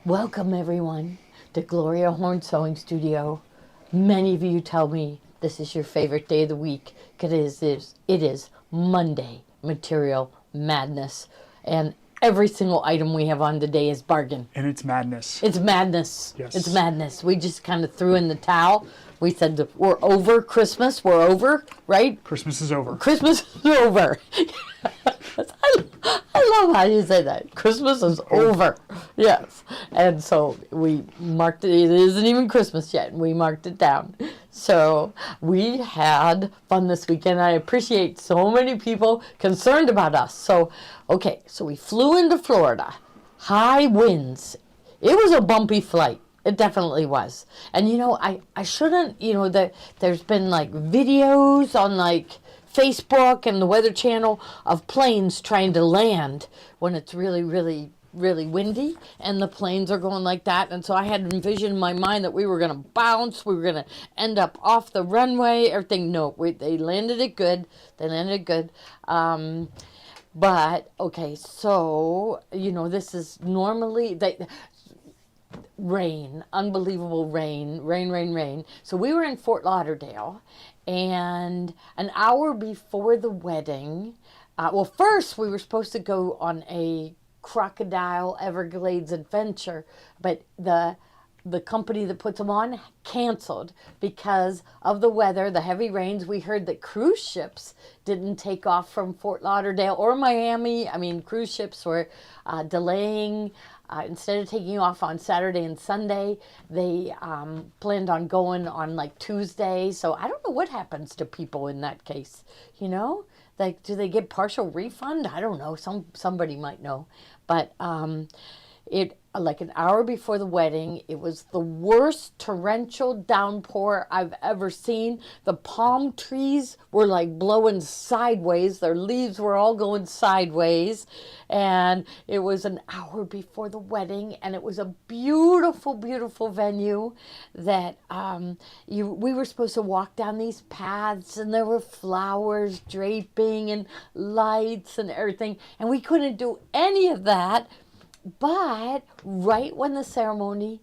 Welcome everyone to Gloria Horn Sewing Studio. Many of you tell me this is your favorite day of the week because it is Monday Material Madness, and every single item we have on today is bargain. And it's madness. It's madness. Yes. It's madness. We just kind of threw in the towel. We said that we're over Christmas. We're over, right? Christmas is over. Christmas is over. I love how you say that. Christmas is over. Yes. And so we marked it. It isn't even Christmas yet. We marked it down. So we had fun this weekend. I appreciate so many people concerned about us. So, okay. So we flew into Florida. High winds. It was a bumpy flight. It definitely was. And you know, I shouldn't, you know, there's been like videos on like Facebook and the Weather Channel of planes trying to land when it's really, really, really windy and the planes are going like that. And so I had envisioned in my mind that we were going to bounce, we were going to end up off the runway, everything. No, they landed it good. They landed it good. But, okay, so, you know, this is normally, rain, unbelievable rain. So we were in Fort Lauderdale, and an hour before the wedding, well, first we were supposed to go on a Crocodile Everglades adventure, but the company that puts them on canceled because of the weather, the heavy rains. We heard that cruise ships didn't take off from Fort Lauderdale or Miami. I mean, cruise ships were delaying. Instead of taking off on Saturday and Sunday, they planned on going on like Tuesday. So I don't know what happens to people in that case, you know? Like, do they get partial refund? I don't know. Somebody might know. But it like an hour before the wedding, it was the worst torrential downpour I've ever seen. The palm trees were like blowing sideways. Their leaves were all going sideways. And it was an hour before the wedding, and it was a beautiful, beautiful venue that we were supposed to walk down these paths, and there were flowers draping and lights and everything, and we couldn't do any of that. But right when the ceremony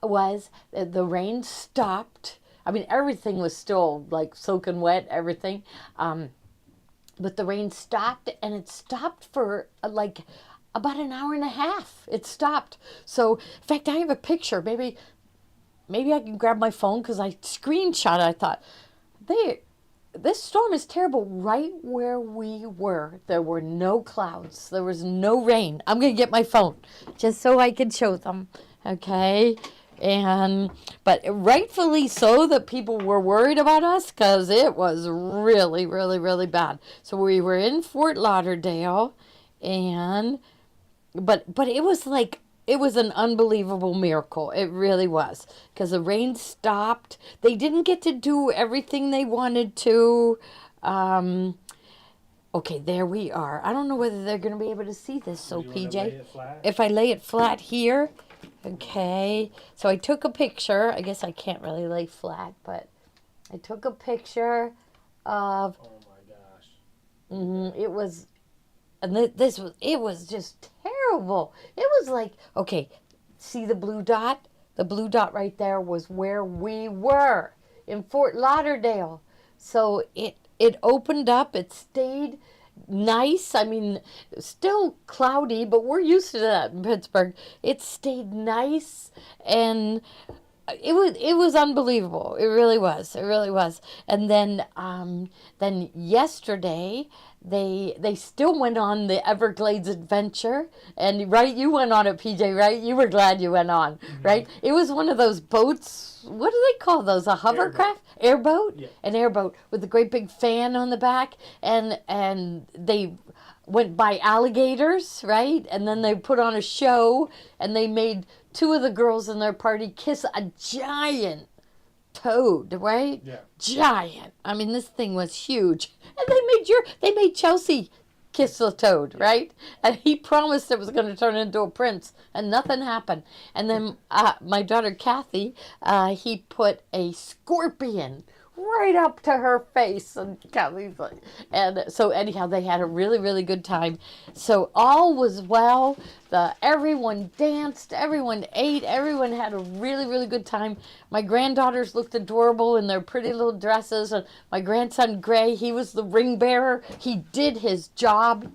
was, the rain stopped. I mean, everything was still like soaking wet, everything. But the rain stopped, and it stopped for like about an hour and a half. It stopped. So, in fact, I have a picture. Maybe I can grab my phone because I screenshot it. I thought, this storm is terrible. Right where we were, there were no clouds. There was no rain. I'm going to get my phone just so I can show them. Okay? But rightfully so that people were worried about us because it was really, really, really bad. So we were in Fort Lauderdale, but it was like, it was an unbelievable miracle. It really was. Because the rain stopped. They didn't get to do everything they wanted to. Okay, there we are. I don't know whether they're going to be able to see this. So, PJ, if I lay it flat here. Okay. So I took a picture. I guess I can't really lay flat, but I took a picture of. Oh my gosh. It was. And it was just terrible. It was like, okay, see the blue dot? The blue dot right there was where we were in Fort Lauderdale. So it opened up, it stayed nice. I mean, still cloudy, but we're used to that in Pittsburgh. It stayed nice, and it was unbelievable. It really was. It really was. And then yesterday they still went on the Everglades adventure, and right, you went on it, PJ, right? You were glad you went on, right? It was one of those boats. What do they call those? A hovercraft? Airboat? Yeah. An airboat with a great big fan on the back, and they went by alligators, right? And then they put on a show, and they made two of the girls in their party kiss a giant toad, right? Yeah. Giant. I mean, this thing was huge. And they made Chelsea kiss the toad, right? And he promised it was going to turn into a prince, and nothing happened. And then my daughter Kathy, he put a scorpion right up to her face. And Kathy's like, and so anyhow, they had a really, really good time. So all was well. Everyone danced, everyone ate, everyone had a really, really good time. My granddaughters looked adorable in their pretty little dresses. And my grandson Gray, he was the ring bearer. He did his job.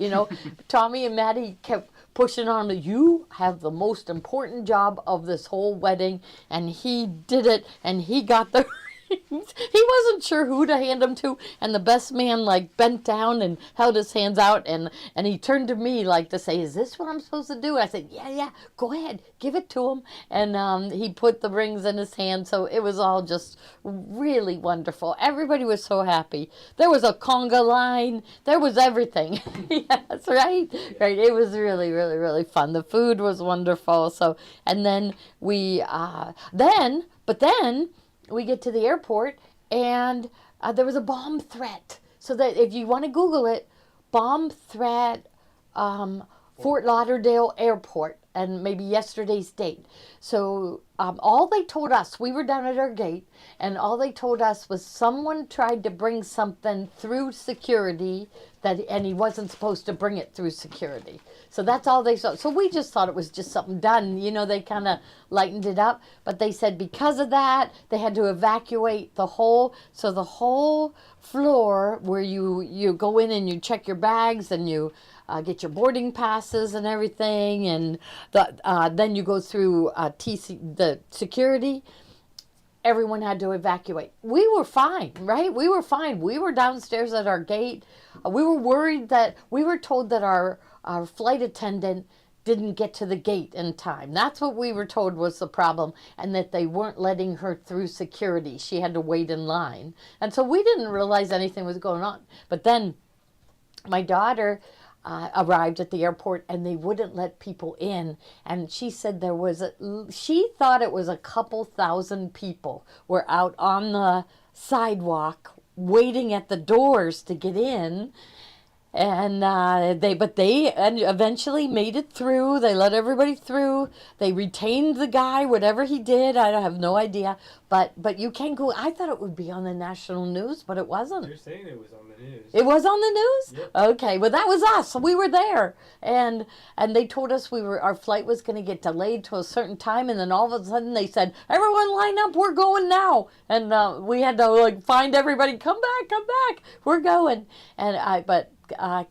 Tommy and Maddie kept pushing on him. You have the most important job of this whole wedding, and he did it, and he got the he wasn't sure who to hand them to, and the best man bent down and held his hands out, and he turned to me to say, is this what I'm supposed to do? I said, yeah, go ahead, give it to him. And he put the rings in his hand. So it was all just really wonderful. Everybody was so happy. There was a conga line, there was everything. Yes, right. It was really, really, really fun. The food was wonderful. So, and then then we get to the airport, and there was a bomb threat. So that if you want to Google it, bomb threat, Fort Lauderdale Airport, and maybe yesterday's date. So all they told us, we were down at our gate, and all they told us was someone tried to bring something through security, and he wasn't supposed to bring it through security. So that's all they saw. So we just thought it was just something done. They kind of lightened it up. But they said because of that, they had to evacuate the whole floor where you go in and you check your bags and you get your boarding passes and everything. And then you go through the security. Everyone had to evacuate. We were fine, right? We were fine. We were downstairs at our gate. We were worried we were told that our flight attendant didn't get to the gate in time. That's what we were told was the problem, and that they weren't letting her through security. She had to wait in line. And so we didn't realize anything was going on. But then my daughter arrived at the airport, and they wouldn't let people in. And she said she thought it was a couple thousand people were out on the sidewalk waiting at the doors to get in. And they eventually made it through. They let everybody through. They retained the guy, whatever he did. I have no idea. But you can go. I thought it would be on the national news, but it wasn't. They're saying it was on the news. It was on the news? Yep. Okay, well that was us. We were there. And they told us our flight was going to get delayed to a certain time, and then all of a sudden they said, everyone line up, we're going now. And we had to find everybody, come back, we're going. And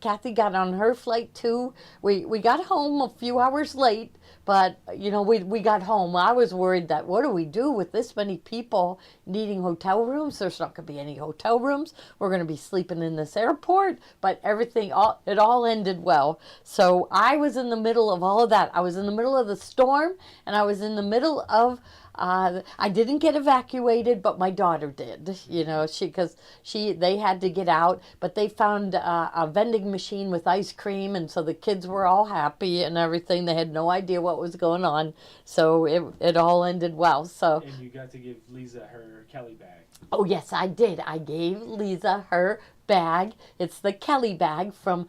Kathy got on her flight too. We got home a few hours late, but we got home. I was worried that what do we do with this many people needing hotel rooms? There's not going to be any hotel rooms. We're going to be sleeping in this airport, but it all ended well. So I was in the middle of all of that. I was in the middle of the storm, and I was in the middle of I didn't get evacuated, but my daughter did. Because they had to get out, but they found a vending machine with ice cream, and so the kids were all happy and everything. They had no idea what was going on, so it all ended well. So. And you got to give Lisa her Kelly bag. Oh yes, I did. I gave Lisa her bag. It's the Kelly bag from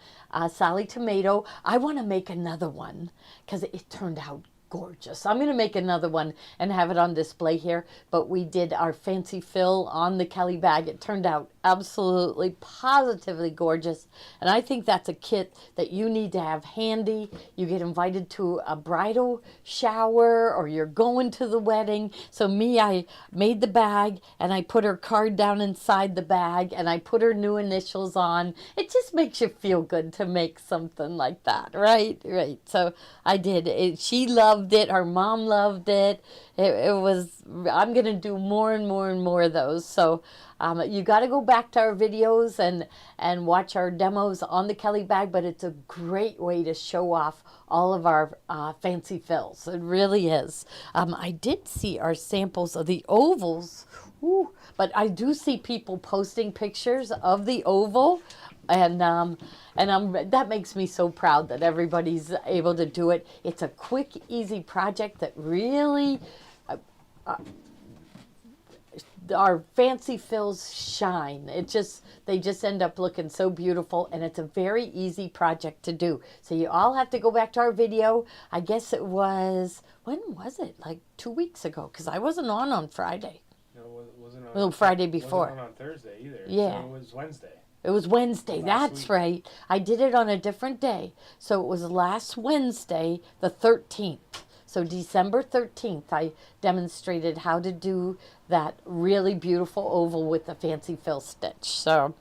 Sally Tomato. I want to make another one because it turned out gorgeous. I'm going to make another one and have it on display here, but we did our fancy fill on the Kelly bag. It turned out absolutely positively gorgeous, and I think that's a kit that you need to have handy. You get invited to a bridal shower or you're going to the wedding. So I made the bag, and I put her card down inside the bag, and I put her new initials on. It just makes you feel good to make something like that, right? So I did. She loved it. Her mom loved it. I'm going to do more and more and more of those. So you got to go back to our videos and watch our demos on the Kelly bag, but it's a great way to show off all of our fancy fills. It really is. I did see our samples of the ovals, but I do see people posting pictures of the oval. And that makes me so proud that everybody's able to do it. It's a quick, easy project that really, our fancy fills shine. They just end up looking so beautiful, and it's a very easy project to do. So you all have to go back to our video. I guess it was, when was it? Like 2 weeks ago, because I wasn't on Friday. No, it wasn't on. Well, Friday before. Wasn't on Thursday either. Yeah. So it was Wednesday. It was Wednesday. Last That's week. right. I did it on a different day. So it was last Wednesday, the 13th. So December 13th, I demonstrated how to do that really beautiful oval with the fancy fill stitch. So,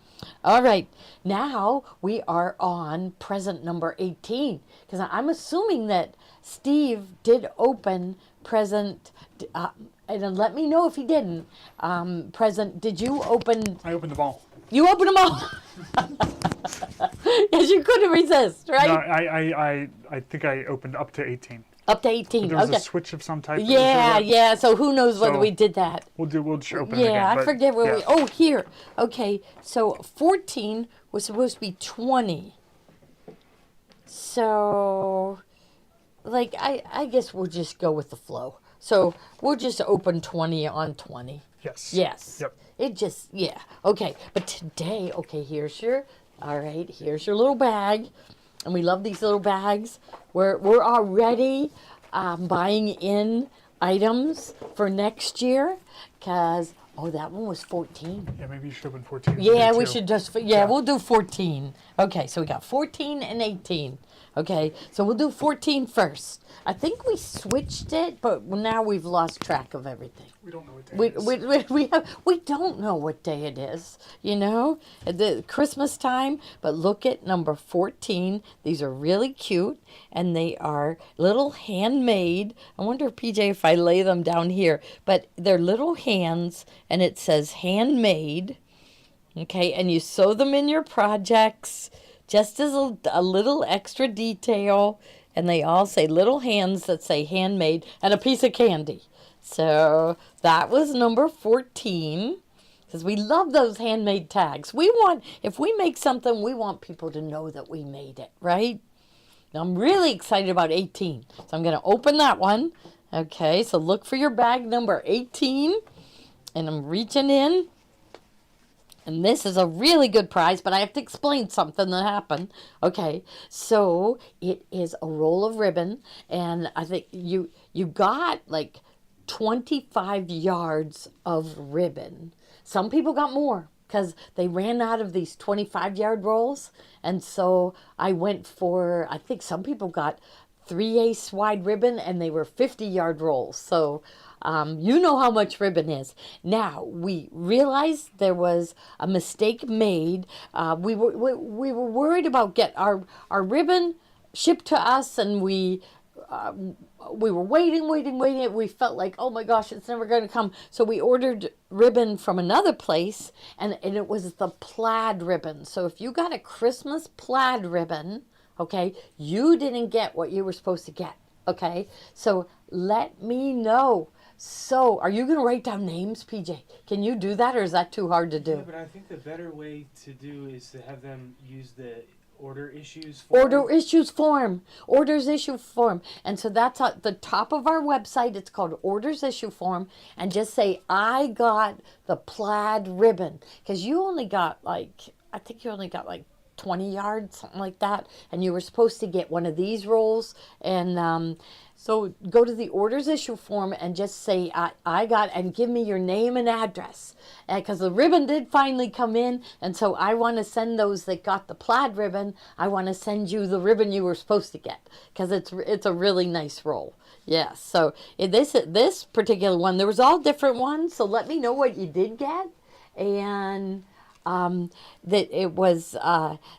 all right. Now we are on present number 18 because I'm assuming that Steve did open present. And let me know if he didn't. Present, did you open? I opened them all. You opened them all. Yes, you couldn't resist, right? No, I think I opened up to 18. Up to 18. There was Okay. a switch of some type. Yeah, yeah. So who knows whether So- we did that? We'll just open it again. Yeah, I but forget where yeah. we. Oh, here. Okay. So 14 was supposed to be 20. So, like, I guess we'll just go with the flow. So we'll just open 20 on 20. Yes. Yes. Yep. It just, yeah. Okay. But today, okay, here's your little bag. And we love these little bags. We're already buying in items for next year because, oh, that one was 14. Yeah, maybe you should open 14. Yeah, today, we too. should just, yeah, we'll do 14. Okay, so we got 14 and 18. Okay, so we'll do 14 first. I think we switched it, but now we've lost track of everything. We don't know what day it is. We don't know what day it is, you know, the Christmas time. But look at number 14. These are really cute, and they are little handmade. I wonder, PJ, if I lay them down here, but they're little hands, and it says handmade. Okay, and you sew them in your projects just as a little extra detail, and they all say little hands that say handmade and a piece of candy. So that was number 14, because we love those handmade tags. We want, if we make something, we want people to know that we made it, right? Now I'm really excited about 18, so I'm going to open that one. Okay, so look for your bag number 18, and I'm reaching in. And this is a really good prize, but I have to explain something that happened. Okay, so it is a roll of ribbon, and I think you got like 25 yards of ribbon. Some people got more because they ran out of these 25-yard rolls, and so I went for, I think some people got 3/8 wide ribbon, and they were 50-yard rolls. So you know how much ribbon is. Now, we realized there was a mistake made. We were worried about get our ribbon shipped to us, and we were waiting. We felt like, oh my gosh, it's never going to come. So we ordered ribbon from another place, and it was the plaid ribbon. So if you got a Christmas plaid ribbon, okay, you didn't get what you were supposed to get. Okay, so let me know. So, are you going to write down names, PJ? Can you do that, or is that too hard to do? Yeah, but I think the better way to do is to have them use the order issues form. Orders issue form. And so that's at the top of our website. It's called Orders Issue Form. And just say, I got the plaid ribbon. Because you only got like 20 yards, something like that. And you were supposed to get one of these rolls. And so go to the Orders Issue Form and just say, I got, and give me your name and address. Because the ribbon did finally come in, and so I want to send those that got the plaid ribbon, I want to send you the ribbon you were supposed to get. Because it's a really nice roll. Yes, so this particular one, there was all different ones, so let me know what you did get. And that it was,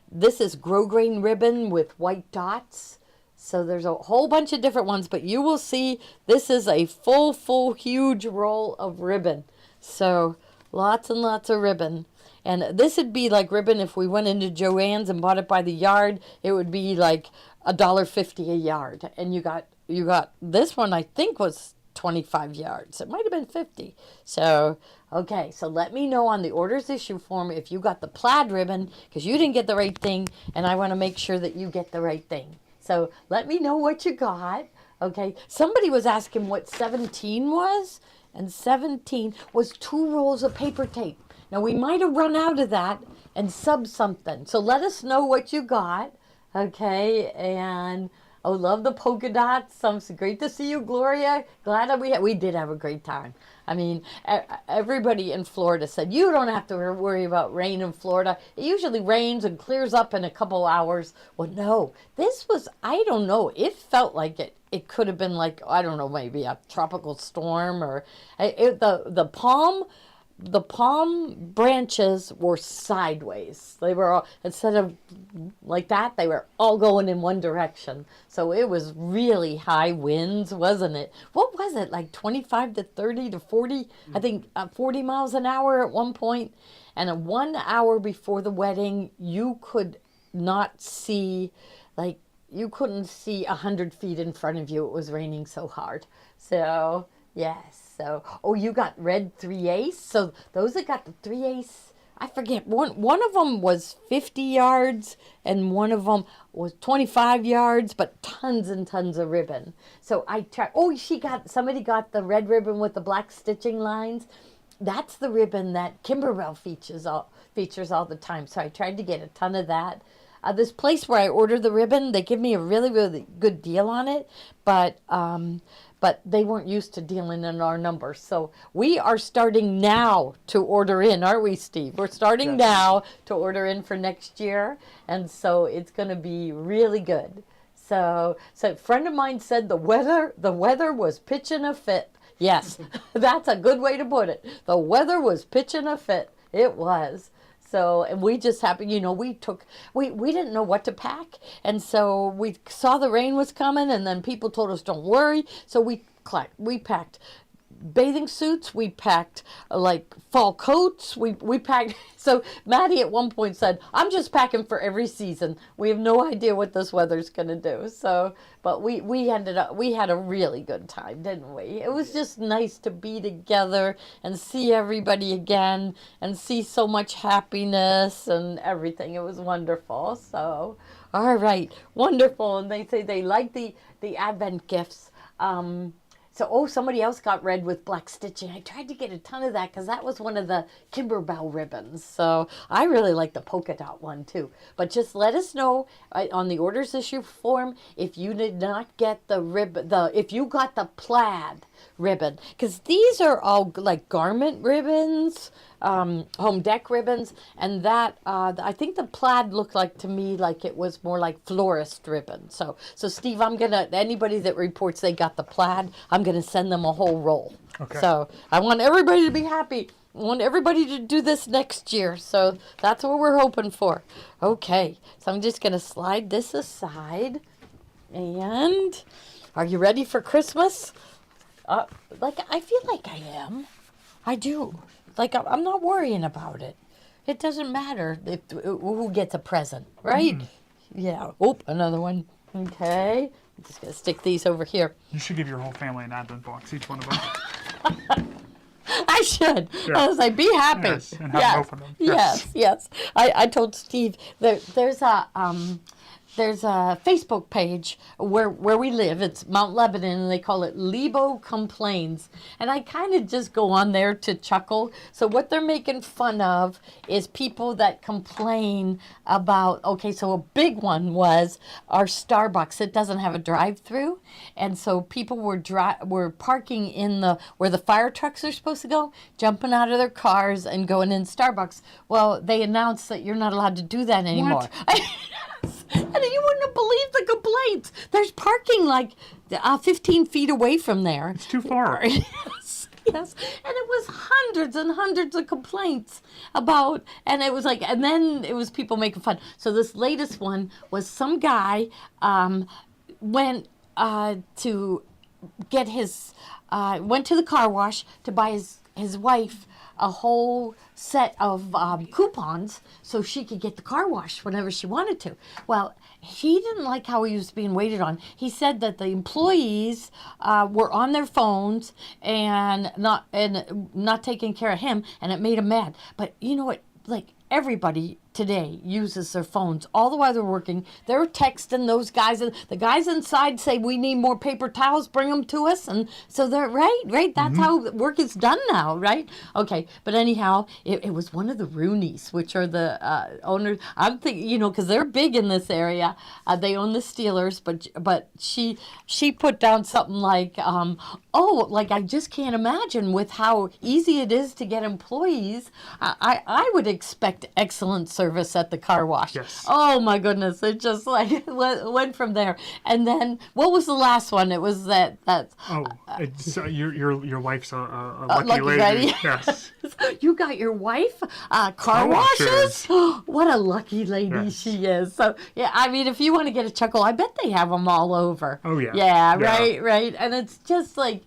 this is grosgrain ribbon with white dots. So there's a whole bunch of different ones, but you will see this is a full, huge roll of ribbon. So lots and lots of ribbon. And this would be like ribbon if we went into Joann's and bought it by the yard. It would be like $1.50 a yard. And you got this one, I think, was 25 yards. It might have been 50. So, okay, so let me know on the Orders Issue Form if you got the plaid ribbon, because you didn't get the right thing, and I want to make sure that you get the right thing. So let me know what you got. Okay, somebody was asking what 17 was, and 17 was 2 rolls of paper tape. Now we might have run out of that and sub something. So let us know what you got. Okay, and Oh, love the polka dots. Great to see you, Gloria. Glad that we did have a great time. I mean, everybody in Florida said, you don't have to worry about rain in Florida. It usually rains and clears up in a couple hours. Well, no, this was, I don't know, it felt like it could have been like, I don't know, maybe a tropical storm or the palm branches were sideways. They were all, instead of like that, they were all going in one direction. So it was really high winds, wasn't it? What was it, like 25 to 30 to 40? I think 40 miles an hour at one point. And 1 hour before the wedding, you could not see, like, you couldn't see 100 feet in front of you. It was raining so hard. So, yes. So, oh, you got red 3/8. So those that got the 3/8, I forget. One of them was 50 yards, and one of them was 25 yards, but tons and tons of ribbon. So I tried. Oh, somebody got the red ribbon with the black stitching lines. That's the ribbon that Kimberbell features all the time. So I tried to get a ton of that. This place where I ordered the ribbon, they give me a really, really good deal on it, but they weren't used to dealing in our numbers. So we are starting now to order in, aren't we, Steve? We're starting now to order in for next year, and so it's going to be really good. So a friend of mine said the weather was pitching a fit. Yes, that's a good way to put it. The weather was pitching a fit. It was. So, and we just happened, we didn't know what to pack. And so we saw the rain was coming, and then people told us, don't worry. So we packed bathing suits. We packed like fall coats. We packed. So Maddie at one point said, I'm just packing for every season. We have no idea what this weather's going to do. So, but we had a really good time, didn't we? It was just nice to be together and see everybody again and see so much happiness and everything. It was wonderful. So, all right, wonderful. And they say they like the Advent gifts. Somebody else got red with black stitching. I tried to get a ton of that because that was one of the Kimberbell ribbons. So I really like the polka dot one too. But just let us know on the orders issue form if you did not get the ribbon, if you got the plaid ribbon, because these are all like garment ribbons, home deck ribbons, and that I think the plaid looked like to me like it was more like florist ribbon. So Steve, anybody that reports they got the plaid, I'm gonna send them a whole roll. Okay. So I want everybody to be happy. I want everybody to do this next year. So that's what we're hoping for. Okay, so I'm just gonna slide this aside. And are you ready for Christmas? I feel like I am. I do. Like, I'm not worrying about it. It doesn't matter who gets a present, right? Mm. Yeah. Oop, another one. Okay. I'm just going to stick these over here. You should give your whole family an Advent box, each one of them. I should. Yeah. I was like, be happy. Yes, and have them open them. Yes. I told Steve there's a Facebook page where we live. It's Mount Lebanon, and they call it Lebo Complains. And I kind of just go on there to chuckle. So what they're making fun of is people that complain about, okay, so a big one was our Starbucks. It doesn't have a drive-through. And so people were parking in where the fire trucks are supposed to go, jumping out of their cars and going in Starbucks. Well, they announced that you're not allowed to do that anymore. And you wouldn't believe the complaints. There's parking like 15 feet away from there. It's too far. Yes. And it was hundreds and hundreds of complaints about, and it was like, and then it was people making fun. So this latest one was some guy went to get went to the car wash to buy his wife a whole set of coupons so she could get the car wash whenever she wanted to. Well, he didn't like how he was being waited on. He said that the employees were on their phones and not taking care of him, and it made him mad. But you know what? Like, everybody today uses their phones all the while they're working. They're texting those guys, and the guys inside say, "We need more paper towels. Bring them to us." And so they're right. That's how work is done now, right? Okay, but anyhow, it was one of the Rooneys, which are the owners. I'm thinking, because they're big in this area. They own the Steelers, but she put down something like, like I just can't imagine with how easy it is to get employees. I would expect excellent service at the car wash. Yes. Oh my goodness, it just like went from there. And then what was the last one? It was that. Oh, it's, your wife's a lucky Lucky lady. lady. Yes. You got your wife car Car washes? washers. What a lucky lady Yes. she is. So yeah, I mean, if you want to get a chuckle, I bet they have them all over. Oh, yeah. Yeah, Yeah. right. And it's just like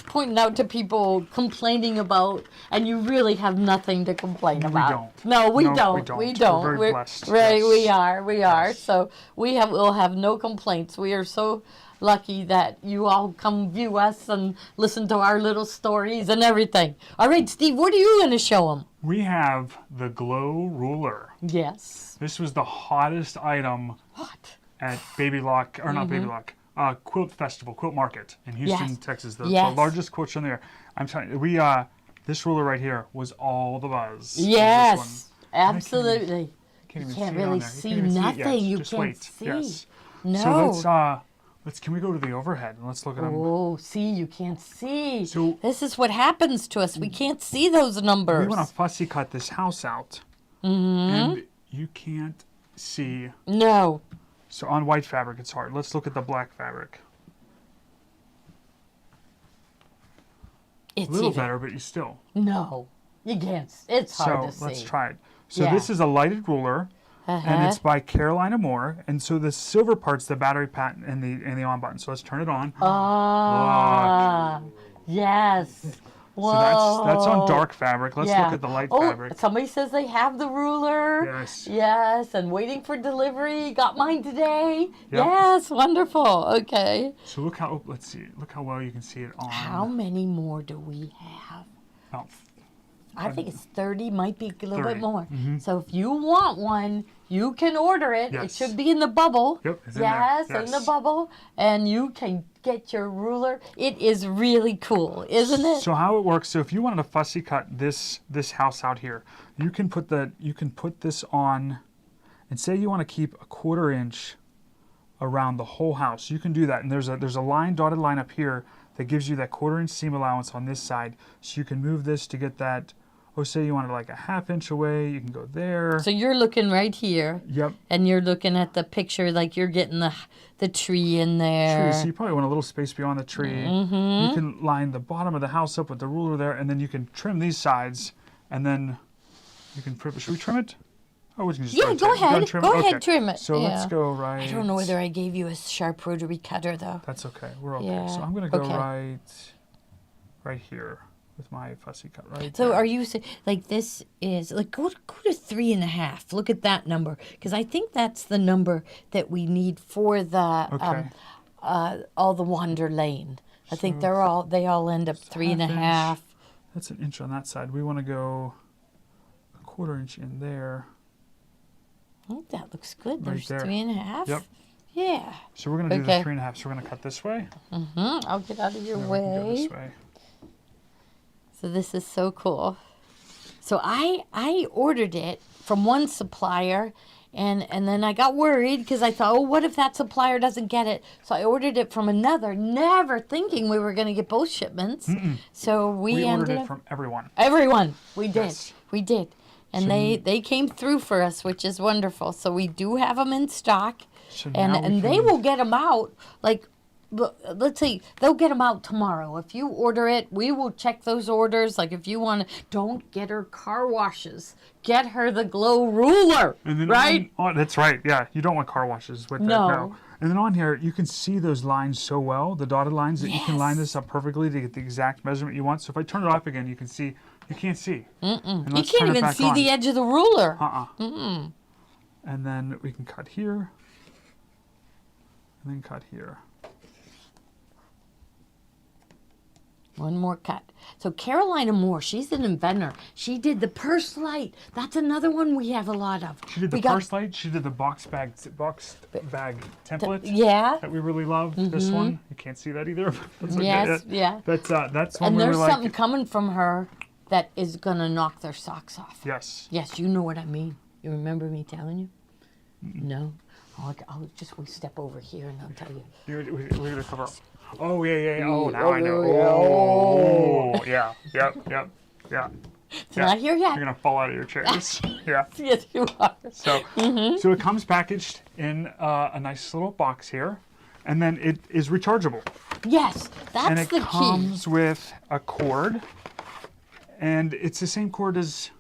pointing out to people complaining about, and you really have nothing to complain about. don't. No, we No, don't. we don't. We're very blessed. Right, Yes. we are. Yes. So we'll have no complaints. We are so lucky that you all come view us and listen to our little stories and everything. All right, Steve, what are you going to show them? We have the Glow Ruler. Yes. This was the hottest item What? at Baby Lock, or not Baby Lock, Quilt Festival, Quilt Market in Houston, Yes. Texas. The Yes. largest quilt show there. I'm telling you, this ruler right here was all the buzz. This one. Yes, absolutely. Can't You even can't see it on really there. see can't even nothing. Yes, You just can't wait. see. Yes. No. So can we go to the overhead and let's look at them. Oh, see, you can't see. So- this is what happens to us. We can't see those numbers. We want to fussy cut this house out. And you can't see. No. So on white fabric, it's hard. Let's look at the black fabric. It's A little even, better, but you still. No. You can't. It's hard to So see. let's try it. So Yeah. this is a lighted ruler, and it's by Carolina Moore. And so the silver part's the battery patent and the on button. So let's turn it on. Ah, yes. Whoa. So that's on dark fabric. Let's look at the light fabric. Somebody says they have the ruler. Yes. Yes, and waiting for delivery. Got mine today. Yep. Yes, wonderful. Okay. So look how let's see. Look how well you can see it on. How many more do we have? Oh, I think it's 30, might be a little 30. bit more. So if you want one, you can order it. It Yes. should be in the bubble. Yep, it's in there. Yes, in the Yes. bubble. And you can get your ruler. It is really cool, isn't it? So how it works? So if you wanted to fussy cut this house out here, you can put this on, and say you want to keep a 1/4 inch around the whole house. You can do that, and there's a dotted line up here that gives you that 1/4 inch seam allowance on this side. So you can move this to get that. Oh, say you wanted like a 1/2 inch away, you can go there. So you're looking right here, Yep. and you're looking at the picture like you're getting the tree in there. Tree. So you probably want a little space beyond the tree. You can line the bottom of the house up with the ruler there, and then you can trim these sides, and then you can. Should we trim it? Oh, we can just. Yeah, rotate go it. You wanna ahead. trim Go it? ahead, Okay. trim it. So let's Yeah. go right. I don't know whether I gave you a sharp rotary cutter though. That's okay. We're okay. Yeah, So I'm gonna go okay. right here with my fussy cut right. So there. are you saying like this is like go to 3.5? Look at that number because I think that's the number that we need for the Okay. all the Wander Lane. I think they all end up 3.5. That's an inch on that side. We want to go a 1/4 inch in there. Oh, that looks good. Right There's there. 3.5. Yep. Yeah. So we're gonna do Okay. the 3.5. So we're gonna cut this way. I'll get out of your Then we can go way. this way. So this is so cool. So I ordered it from one supplier and then I got worried because I thought, oh, what if that supplier doesn't get it? So I ordered it from another, never thinking we were going to get both shipments. So we We ordered ended it up from everyone. everyone. We did. Yes. We did. And they came through for us, which is wonderful. So we do have them in stock. So And now we and they can- will get them out like let's see, they'll get them out tomorrow. If you order it, we will check those orders. Like if you want to, don't get her car washes. Get her the Glow Ruler, And then right? that's right. Yeah, you don't want car washes with No. that. No. And then on here, you can see those lines so well, the dotted lines, that you can line Yes. this up perfectly to get the exact measurement you want. So if I turn it off again, you can see, you can't see. And You let's can't turn it even back see on. the edge of the ruler. And then we can cut here. And then cut here. One more cut. So Carolina Moore, she's an inventor. She did the purse light. That's another one we have a lot of. She did the first light. She did the box bag template. Yeah. That we really loved. This one, you can't see that either. That's okay. Yes, yeah. That's one And we there's were like. something coming from her that is gonna knock their socks off. Yes. Yes, you know what I mean. You remember me telling you? No? We step over here and I'll tell you. We're gonna cover. Oh yeah. Oh, now Oh, I know. yeah. Oh yeah. Yep. It's not here yet. You're gonna fall out of your chairs. Yeah. Yes, you are. So, so it comes packaged in a nice little box here, and then it is rechargeable. Yes, that's And it the key. comes with a cord, and it's the same cord as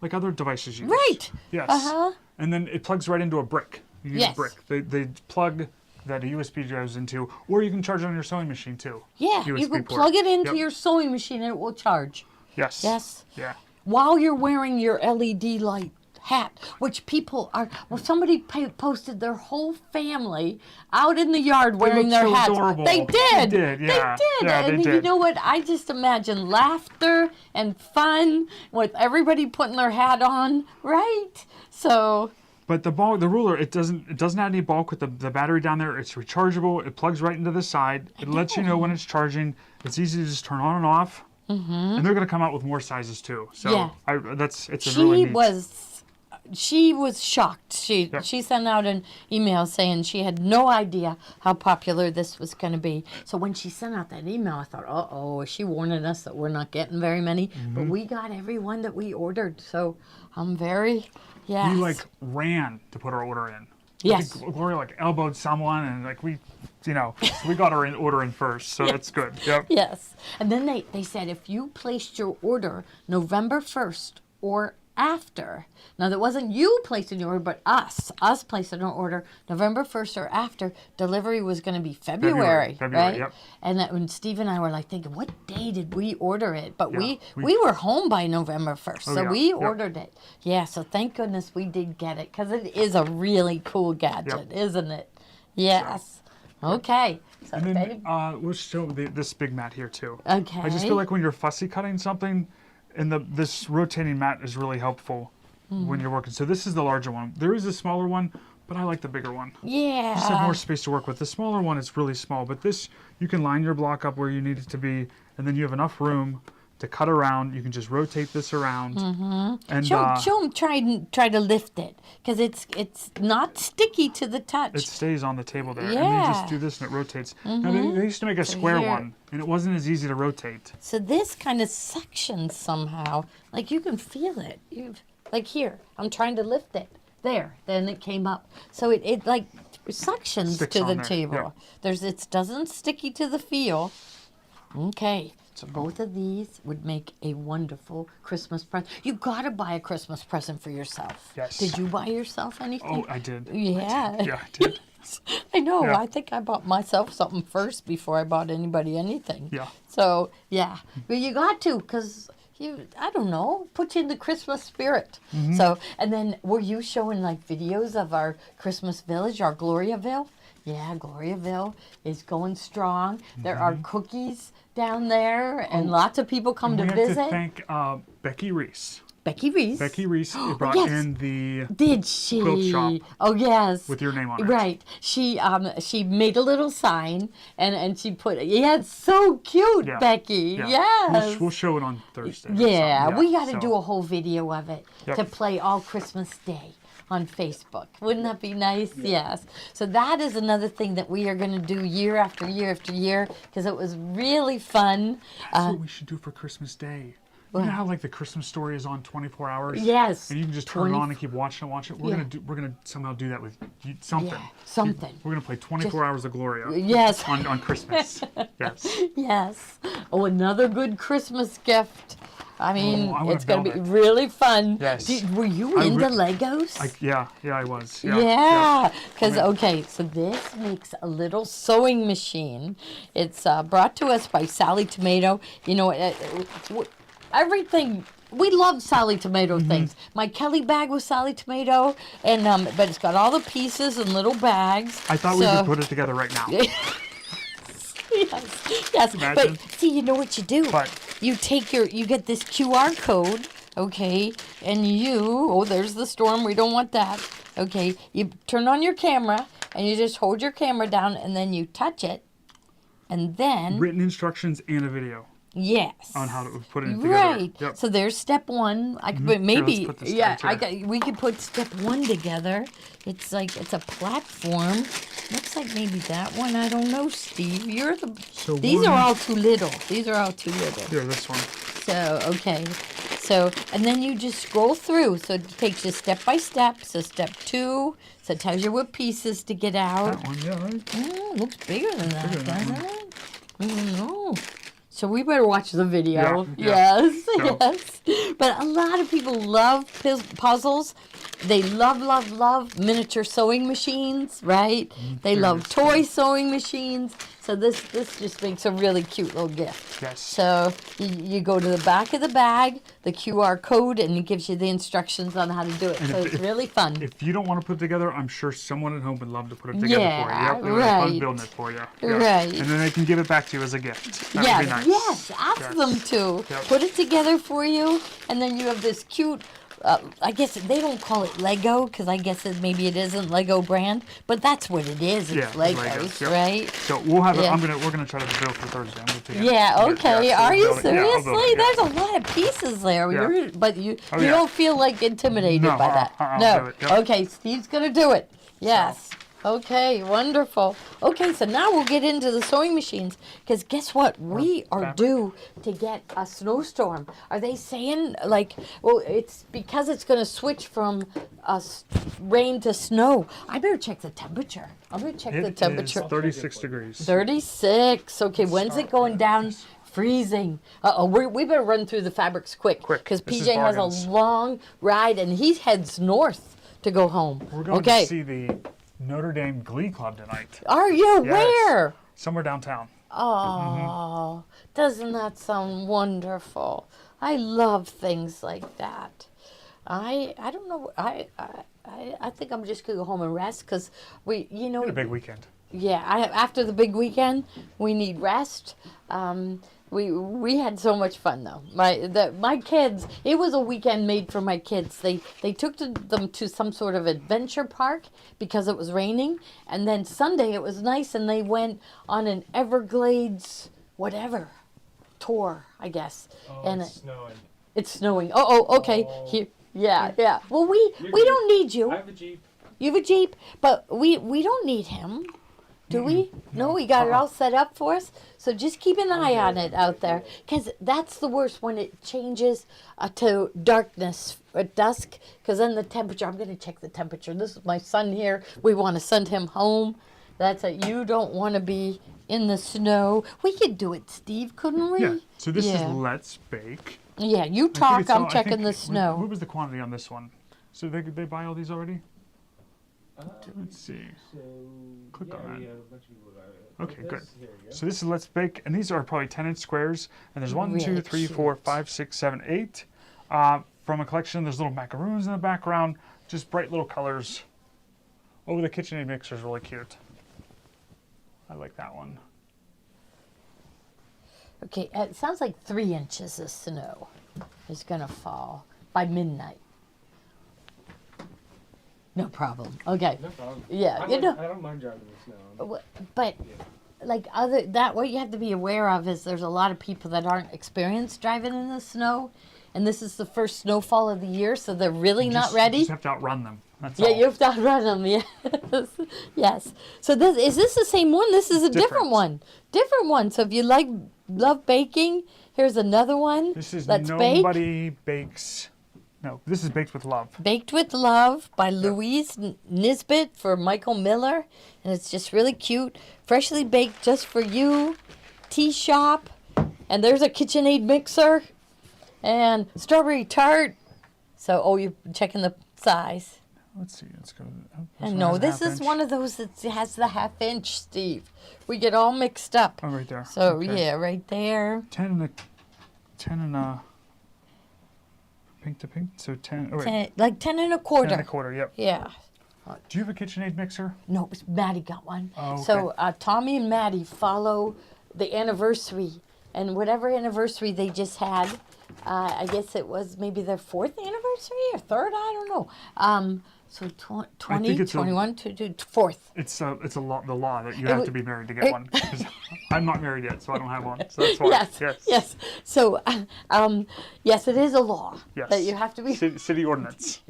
like other devices use. Right. Yes. Uh-huh. And then it plugs right into a brick. You use Yes. a brick. They plug that a USB goes into, or you can charge it on your sewing machine too. Yeah, you USB can port. plug it into Yep. your sewing machine and it will charge. Yes. Yes. Yeah. While you're wearing your LED light hat, which people are, somebody posted their whole family out in the yard wearing looked their so hats. adorable. They did. They did, yeah. They did. Yeah, they And you did. know what? I just imagine laughter and fun with everybody putting their hat on, right? So, But the ruler, it doesn't have any bulk with the battery down there. It's rechargeable. It plugs right into the side. It lets you know when it's charging. It's easy to just turn on and off. And they're going to come out with more sizes too. So Yeah. it's a really neat. She was shocked. She sent out an email saying she had no idea how popular this was going to be. So when she sent out that email, I thought, uh-oh, is she warning us that we're not getting very many? But we got every one that we ordered. So I'm very, yes. We like ran to put our order in. Yes. I think Gloria like elbowed someone and like so we got our order in first. So that's good. Yep. Yes. And then they said if you placed your order November 1st or after, now that wasn't you placing your order, but us placing our order November 1st or after, delivery was going to be February, right? Yep. And that when Steve and I were like thinking, what day did we order it? But Yeah, we were home by November 1st, so yeah, we yep. ordered it. Yeah, so thank goodness we did get it because it is a really cool gadget, isn't it? Yes. Okay. So And baby- then we'll show this big mat here too. Okay. I just feel like when you're fussy cutting something, and this rotating mat is really helpful when you're working. So this is the larger one. There is a smaller one, but I like the bigger one. yeah. Just have more space to work with. The smaller one is really small, but this, you can line your block up where you need it to be, and then you have enough room to cut around. You can just rotate this around. And Show him try to lift it because it's not sticky to the touch. it stays on the table there. And you Yeah. just do this and it rotates. Now, they used to make a square here- one, and it wasn't as easy to rotate. So this kind of suctions somehow, like you can feel it. Like here, I'm trying to lift it. There, then it came up. So it like suctions Sticks to on the there, table. yeah. It doesn't sticky to the feel. Okay. So both of these would make a wonderful Christmas present. You gotta buy a Christmas present for yourself. Yes. Did you buy yourself anything? Oh, I did. Yeah. Yeah, I did. I know. Yeah. I think I bought myself something first before I bought anybody anything. Yeah. So, yeah. But you got to because, I don't know, put you in the Christmas spirit. Mm-hmm. So, and then were you showing like videos of our Christmas village, our Gloriaville? Yeah, Gloriaville is going strong. There are cookies down there and lots of people come to We have visit. to thank Becky Reese. Becky Reese. Becky Reese brought yes. in the Did she? quilt shop Oh yes. with your name on it. Right. She made a little sign and she put it. Yeah, it's so cute, Yeah. Becky. Yeah. Yes. We'll show it on Thursday. or Yeah, something. we got to so- do a whole video of it Yep. to play all Christmas Day on Facebook. Wouldn't that be nice? Yes. So that is another thing that we are going to do year after year after year because it was really fun. That's what we should do for Christmas Day. You know how like the Christmas story is on 24 hours? Yes. And you can just turn it on and keep watching it. We're gonna somehow do that with something. Yeah, something. We're gonna play 24 hours of Gloria. Yes. On Christmas. Yes. Yes. Oh, another good Christmas gift. I mean, I wanna it's going to be build it. really fun. Yes. Were you I into re- Legos? Yeah, I was. Yeah, because I mean- okay, so this makes a little sewing machine. It's brought to us by Sally Tomato. You know, everything. We love Sally Tomato Mm-hmm. things. My Kelly bag was Sally Tomato, and but it's got all the pieces in little bags. I thought we could put it together right now. Yes. Imagine. But see, you know what you do? But You get this QR code, okay, and there's the storm. We don't want that. Okay, you turn on your camera and you just hold your camera down and then you touch it, and then written instructions and a video yes. on how to put it together. Right. Yep. So there's step one. I could put Here, maybe let's put this yeah. down, We could put step one together. It's a platform. Looks like maybe that one. I don't know, Steve. These are all too little. These are all too little. Here, this one. So okay. So and then you just scroll through. So it takes you step by step. So step 2. So it tells you what pieces to get out. That one, yeah, right? Looks bigger than that, bigger than doesn't that it? I don't know. So we better watch the video. Yeah, Yes, yeah. yes. But a lot of people love puzzles. They love miniature sewing machines, right? They love toy sewing machines. So this just makes a really cute little gift. Yes. So you go to the back of the bag, the QR code, and it gives you the instructions on how to do it. And So if- it's if- really fun. If you don't want to put it together, I'm sure someone at home would love to put it together Yeah, for you. Yep, they would have fun right. building it for you. Right. And then they can give it back to you as a gift. That would be nice. Yes, ask Yes. them to Yep. put it together for you, and then you have this cute. I guess they don't call it Lego because I guess maybe it isn't Lego brand, but that's what it is. It's Yeah, Legos, yep. right? So we'll have. Yeah. We're gonna try to build for Thursday. I'm gonna take it. Yeah. Okay. so Are we'll you build it. Yeah, I'll build seriously? it, yeah. There's a lot of pieces there. Yeah. But you Oh, you yeah. don't feel like intimidated No, by that. I'll No. do it, yep. Okay. Steve's gonna do it. Yes. Okay, wonderful. Okay, so now we'll get into the sewing machines because guess what? We are fabric. due to get a snowstorm. Are they saying like, well, it's because it's going to switch from rain to snow. I better check the temperature. I'm going to check the It temperature. is 36 degrees. 36. Okay, when's it going down? Freezing. We better run through the fabrics quick. Quick. Because This is PJ has bargains. a long ride and he heads north to go home. We're going okay. to see the Notre Dame Glee Club tonight. Are you? Yes. Where? Somewhere downtown. Oh, doesn't that sound wonderful? I love things like that. I don't know. I think I'm just gonna go home and rest because we, Had a big weekend. yeah. After the big weekend, we need rest. We had so much fun though. My kids. It was a weekend made for my kids. They took them to some sort of adventure park because it was raining, and then Sunday it was nice, and they went on an Everglades whatever tour, I guess. Oh, and it's snowing. it's snowing. Oh, okay. Oh. Here, yeah. Well, we You're don't need you. I have a Jeep. You have a Jeep, but we don't need him. Do we? No, we got it all set up for us. So just keep an eye on it out there, because that's the worst when it changes to darkness at dusk. Because then the temperature. I'm going to check the temperature. This is my son here. We want to send him home. That's it. You don't want to be in the snow. We could do it, Steve, couldn't we? Yeah. So this is Yeah. Let's Bake. Yeah, you I think talk. it's all- I'm I checking think- the What snow. was the quantity on this one? So they buy all these already? Let's see. So, Click on that. we have a bunch of people got it. Okay, good. Here we go. So this is Let's Bake, and these are probably 10-inch squares. And there's 1, 2, Really 3, 4, cute. 5, 6, 7, 8. From a collection, there's little macaroons in the background, just bright little colors. Oh, the KitchenAid mixer is really cute. I like that one. Okay, it sounds like 3 inches of snow is going to fall by midnight. No problem. Okay. No problem. Yeah, I you know, don't mind driving the snow. but like what you have to be aware of is there's a lot of people that aren't experienced driving in the snow, and this is the first snowfall of the year, so they're really not You ready. just have to outrun them. That's Yeah, all. you have to outrun them. Yes, yes. So is this the same one? This is a different Different. one. Different one. So if you love baking, here's another one. This is Let's Bake. Nobody Bakes. No, this is Baked with Love. Baked with Love by Louise Nisbet for Michael Miller. And it's just really cute. Freshly baked just for you. Tea shop. And there's a KitchenAid mixer. And strawberry tart. So, you're checking the size. Let's see. Let's go. And no, this is one of those that has the 1/2 inch, Steve. We get all mixed up. Oh, right there. So, Okay. yeah, right there. 10 and a pink to pink. So 10. Oh, wait. 10 and a 10 quarter. and a quarter. Yep. Yeah. Do you have a KitchenAid mixer? No, Maddie got one. Oh, okay. So Tommy and Maddie follow the anniversary, and whatever anniversary they just had. I guess it was maybe their 4th anniversary or 3rd. I don't know. So 20, it's 21, 4th. It's a law, the law that you have to be married to get one. 'Cause I'm not married yet, so I don't have one. So that's why. Yes. So, yes, it is a law Yes. that you have to be. City ordinance.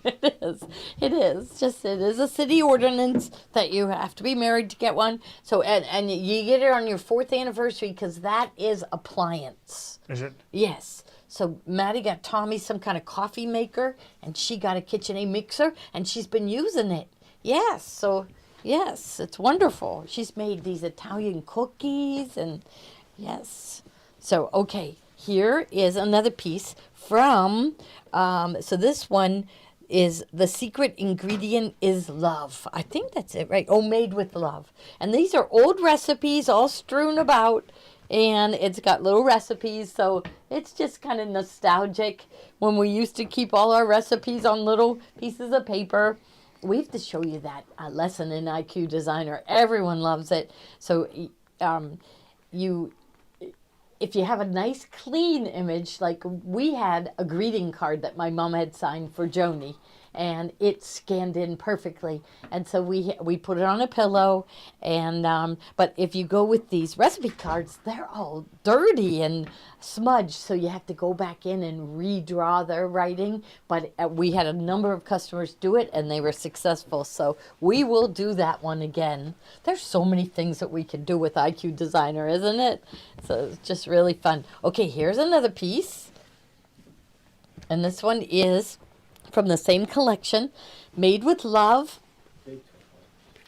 It is. It is. It is a city ordinance that you have to be married to get one. So, and you get it on your 4th anniversary because that is appliance. Is it? Yes. So Maddie got Tommy some kind of coffee maker, and she got a KitchenAid mixer, and she's been using it. Yes. So, yes, it's wonderful. She's made these Italian cookies, and yes. So, okay, here is another piece from, so this one is the secret ingredient is love. I think that's it, right? Oh, made with love. And these are old recipes all strewn about, and it's got little recipes, so it's just kind of nostalgic when we used to keep all our recipes on little pieces of paper. We have to show you that lesson in IQ Designer. Everyone loves it. So if you have a nice clean image, like we had a greeting card that my mom had signed for Joni, and it scanned in perfectly, and so we put it on a pillow. And but if you go with these recipe cards, they're all dirty and smudged, so you have to go back in and redraw their writing. But we had a number of customers do it, and they were successful, so we will do that one again. There's so many things that we can do with IQ Designer, isn't it? So it's just really fun. Okay, here's another piece, and this one is from the same collection, Made with Love.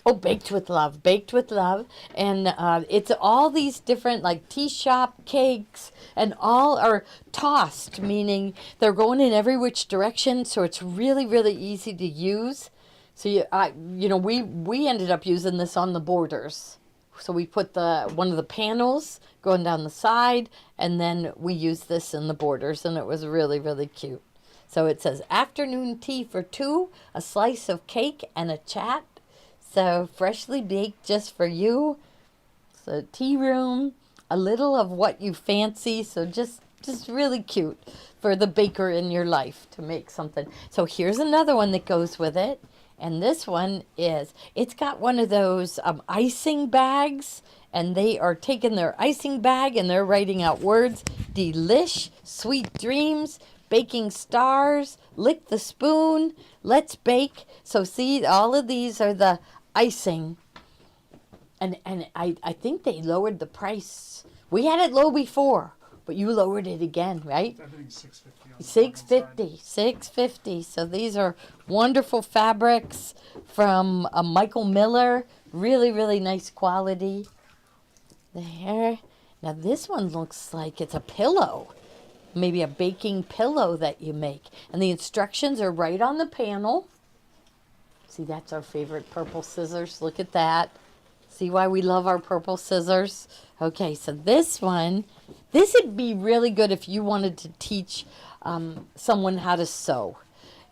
Oh, Baked with Love. Baked with Love. And it's all these different, like, tea shop cakes, and all are tossed, meaning they're going in every which direction, so it's really, really easy to use. So, we ended up using this on the borders. So we put one of the panels going down the side, and then we used this in the borders, and it was really, really cute. So it says, afternoon tea for 2, a slice of cake, and a chat. So freshly baked just for you. So tea room, a little of what you fancy. So just really cute for the baker in your life to make something. So here's another one that goes with it. And this one it's got one of those icing bags. And they are taking their icing bag and they're writing out words. Delish, sweet dreams, baking stars, lick the spoon, let's bake. So see, all of these are the icing. And I think they lowered the price. We had it low before, but you lowered it again, right? I think $6.50. $6.50. So these are wonderful fabrics from Michael Miller. Really, really nice quality. There. Now this one looks like it's a pillow. Maybe a baking pillow that you make. And the instructions are right on the panel. See, that's our favorite purple scissors. Look at that. See why we love our purple scissors? Okay, so this one, this would be really good if you wanted to teach someone how to sew.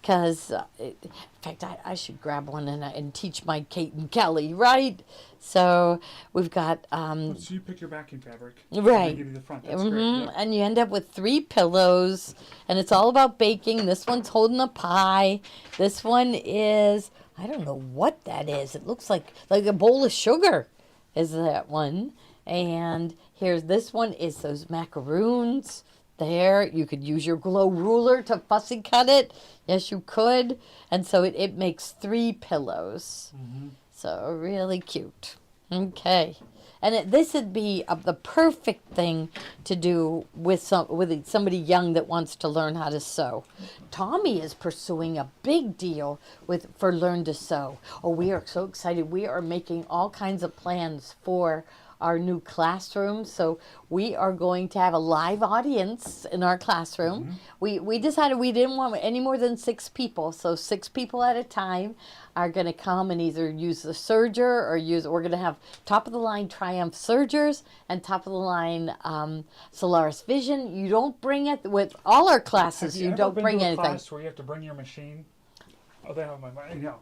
Because, in fact, I should grab one and teach my Kate and Kelly, right? So we've got... so you pick your backing fabric. Right. And they give you the front. That's great. Yeah. And you end up with 3 pillows. And it's all about baking. This one's holding a pie. This one is... I don't know what that is. It looks like a bowl of sugar is that one. And here's this one is those macaroons. There, you could use your glow ruler to fussy cut it. Yes, you could. And so it makes 3 pillows. Mm-hmm. So really cute. Okay. And this would be the perfect thing to do with somebody young that wants to learn how to sew. Tommy is pursuing a big deal for Learn to Sew. Oh, we are so excited. We are making all kinds of plans for our new classroom. So we are going to have a live audience in our classroom. Mm-hmm. We decided we didn't want any more than 6 people. So 6 people at a time are going to come and either use the serger or we're going to have top of the line Triumph sergers and top of the line Solaris Vision. You don't bring it with all our classes. You don't bring anything. Class where you have to bring your machine? Oh, they have my mind. No.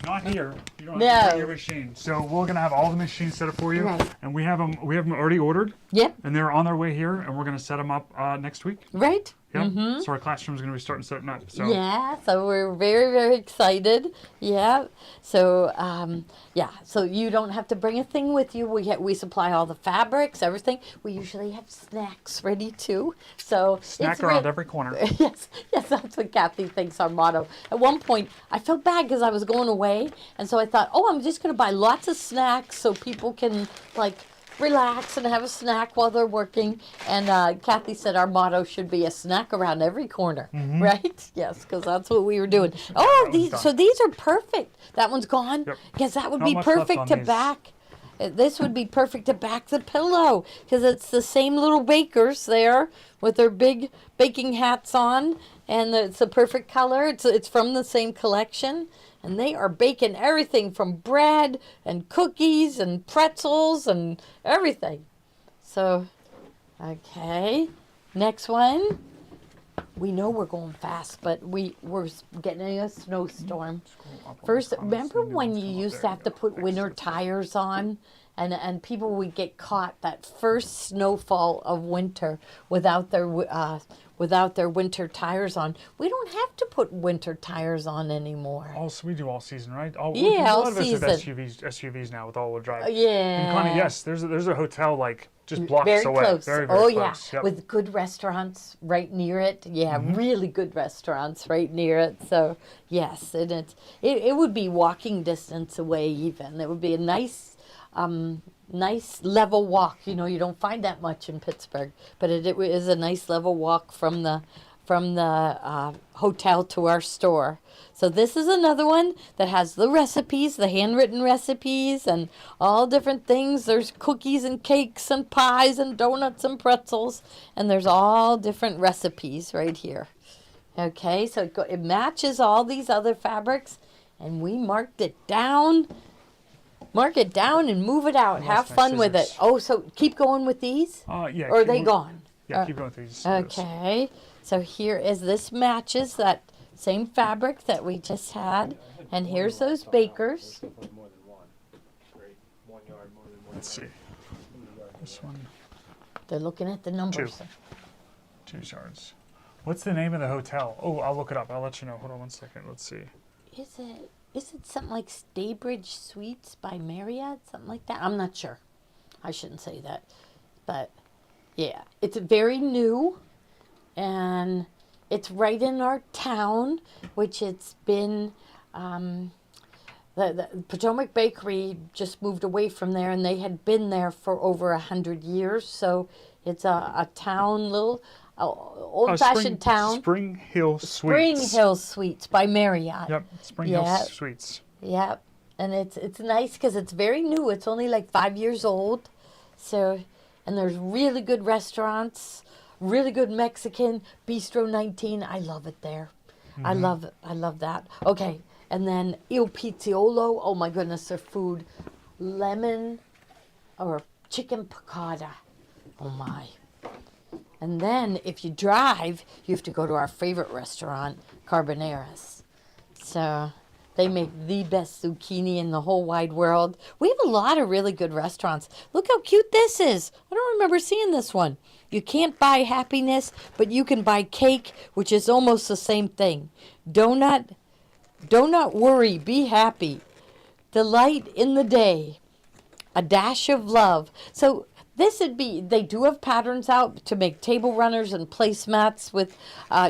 Not here. You don't have to No. bring your machine. So we're gonna have all the machines set up for you, Right. and we have them. We have them already ordered, Yep. and they're on their way here, and we're gonna set them up next week. Right. Yeah. So our classroom's gonna be starting setting up. So Yeah, so we're very, very excited. Yeah. So, yeah, so you don't have to bring a thing with you. We supply all the fabrics, everything. We usually have snacks ready too. So snack it's around real- every corner. Yes, yes, that's what Kathy thinks our motto. At one point, I felt bad because I was going away, and so I thought, oh, I'm just going to buy lots of snacks so people can like relax and have a snack while they're working. And Kathy said our motto should be a snack around every corner, right? Yes, because that's what we were doing. Oh, that one's these done. so these are perfect. That one's gone. Yep. Yes, that would Not be much left perfect on to these. back. This would be perfect to back the pillow because it's the same little bakers there with their big baking hats on, and it's the perfect color. It's from the same collection, and they are baking everything from bread and cookies and pretzels and everything. So, okay, next one. We know we're going fast, but we're getting a snowstorm. First, remember when you used to have to put winter tires on, and people would get caught that first snowfall of winter without their winter tires on. We don't have to put winter tires on anymore. Also, we do all season, right? Yeah, a all lot of us have season. SUVs now with all-wheel drive. Yeah. And Connie, yes, there's a hotel like just blocks Very away. close. Very, very oh close. yeah, Yep. with good restaurants right near it. Yeah, really good restaurants right near it. So yes, and it would be walking distance away even. It would be a nice level walk. You know, you don't find that much in Pittsburgh, but it is a nice level walk from the hotel to our store. So this is another one that has the recipes, the handwritten recipes, and all different things. There's cookies and cakes and pies and donuts and pretzels, and there's all different recipes right here. Okay, so it matches all these other fabrics, and we marked it down. Mark it down and move it out. Have my fun with it. scissors. Oh, so keep going with these? Yeah. Or are keep they mo- gone? Yeah, keep going with these. Okay, so here is this matches that same fabric that we just had, and here's those bakers. Let's see. This one, They're looking at the numbers. 2 yards. What's the name of the hotel? Oh, I'll look it up. I'll let you know. Hold on 1 second. Let's see. Is it something like Staybridge Suites by Marriott? Something like that? I'm not sure. I shouldn't say that. But yeah, it's very new, and it's right in our town, which it's been, the Potomac Bakery just moved away from there, and they had been there for over 100 years. So it's a town, little old-fashioned town. Spring Hill Suites. Spring Hill Suites by Marriott. Yep, Spring Hill Yeah. Suites. Yep, and it's nice because it's very new. It's only like 5 years old, so and there's really good restaurants, really good Mexican Bistro 19. I love it there. I love that. Okay, and then Il Pizziolo. Oh my goodness, their food, lemon or chicken piccata. Oh my. And then if you drive, you have to go to our favorite restaurant, Carboneras. So they make the best zucchini in the whole wide world. We have a lot of really good restaurants. Look how cute this is. I don't remember seeing this one. You can't buy happiness, but you can buy cake, which is almost the same thing. Donut, worry, be happy. Delight in the day. A dash of love. So this would be, they do have patterns out to make table runners and placemats with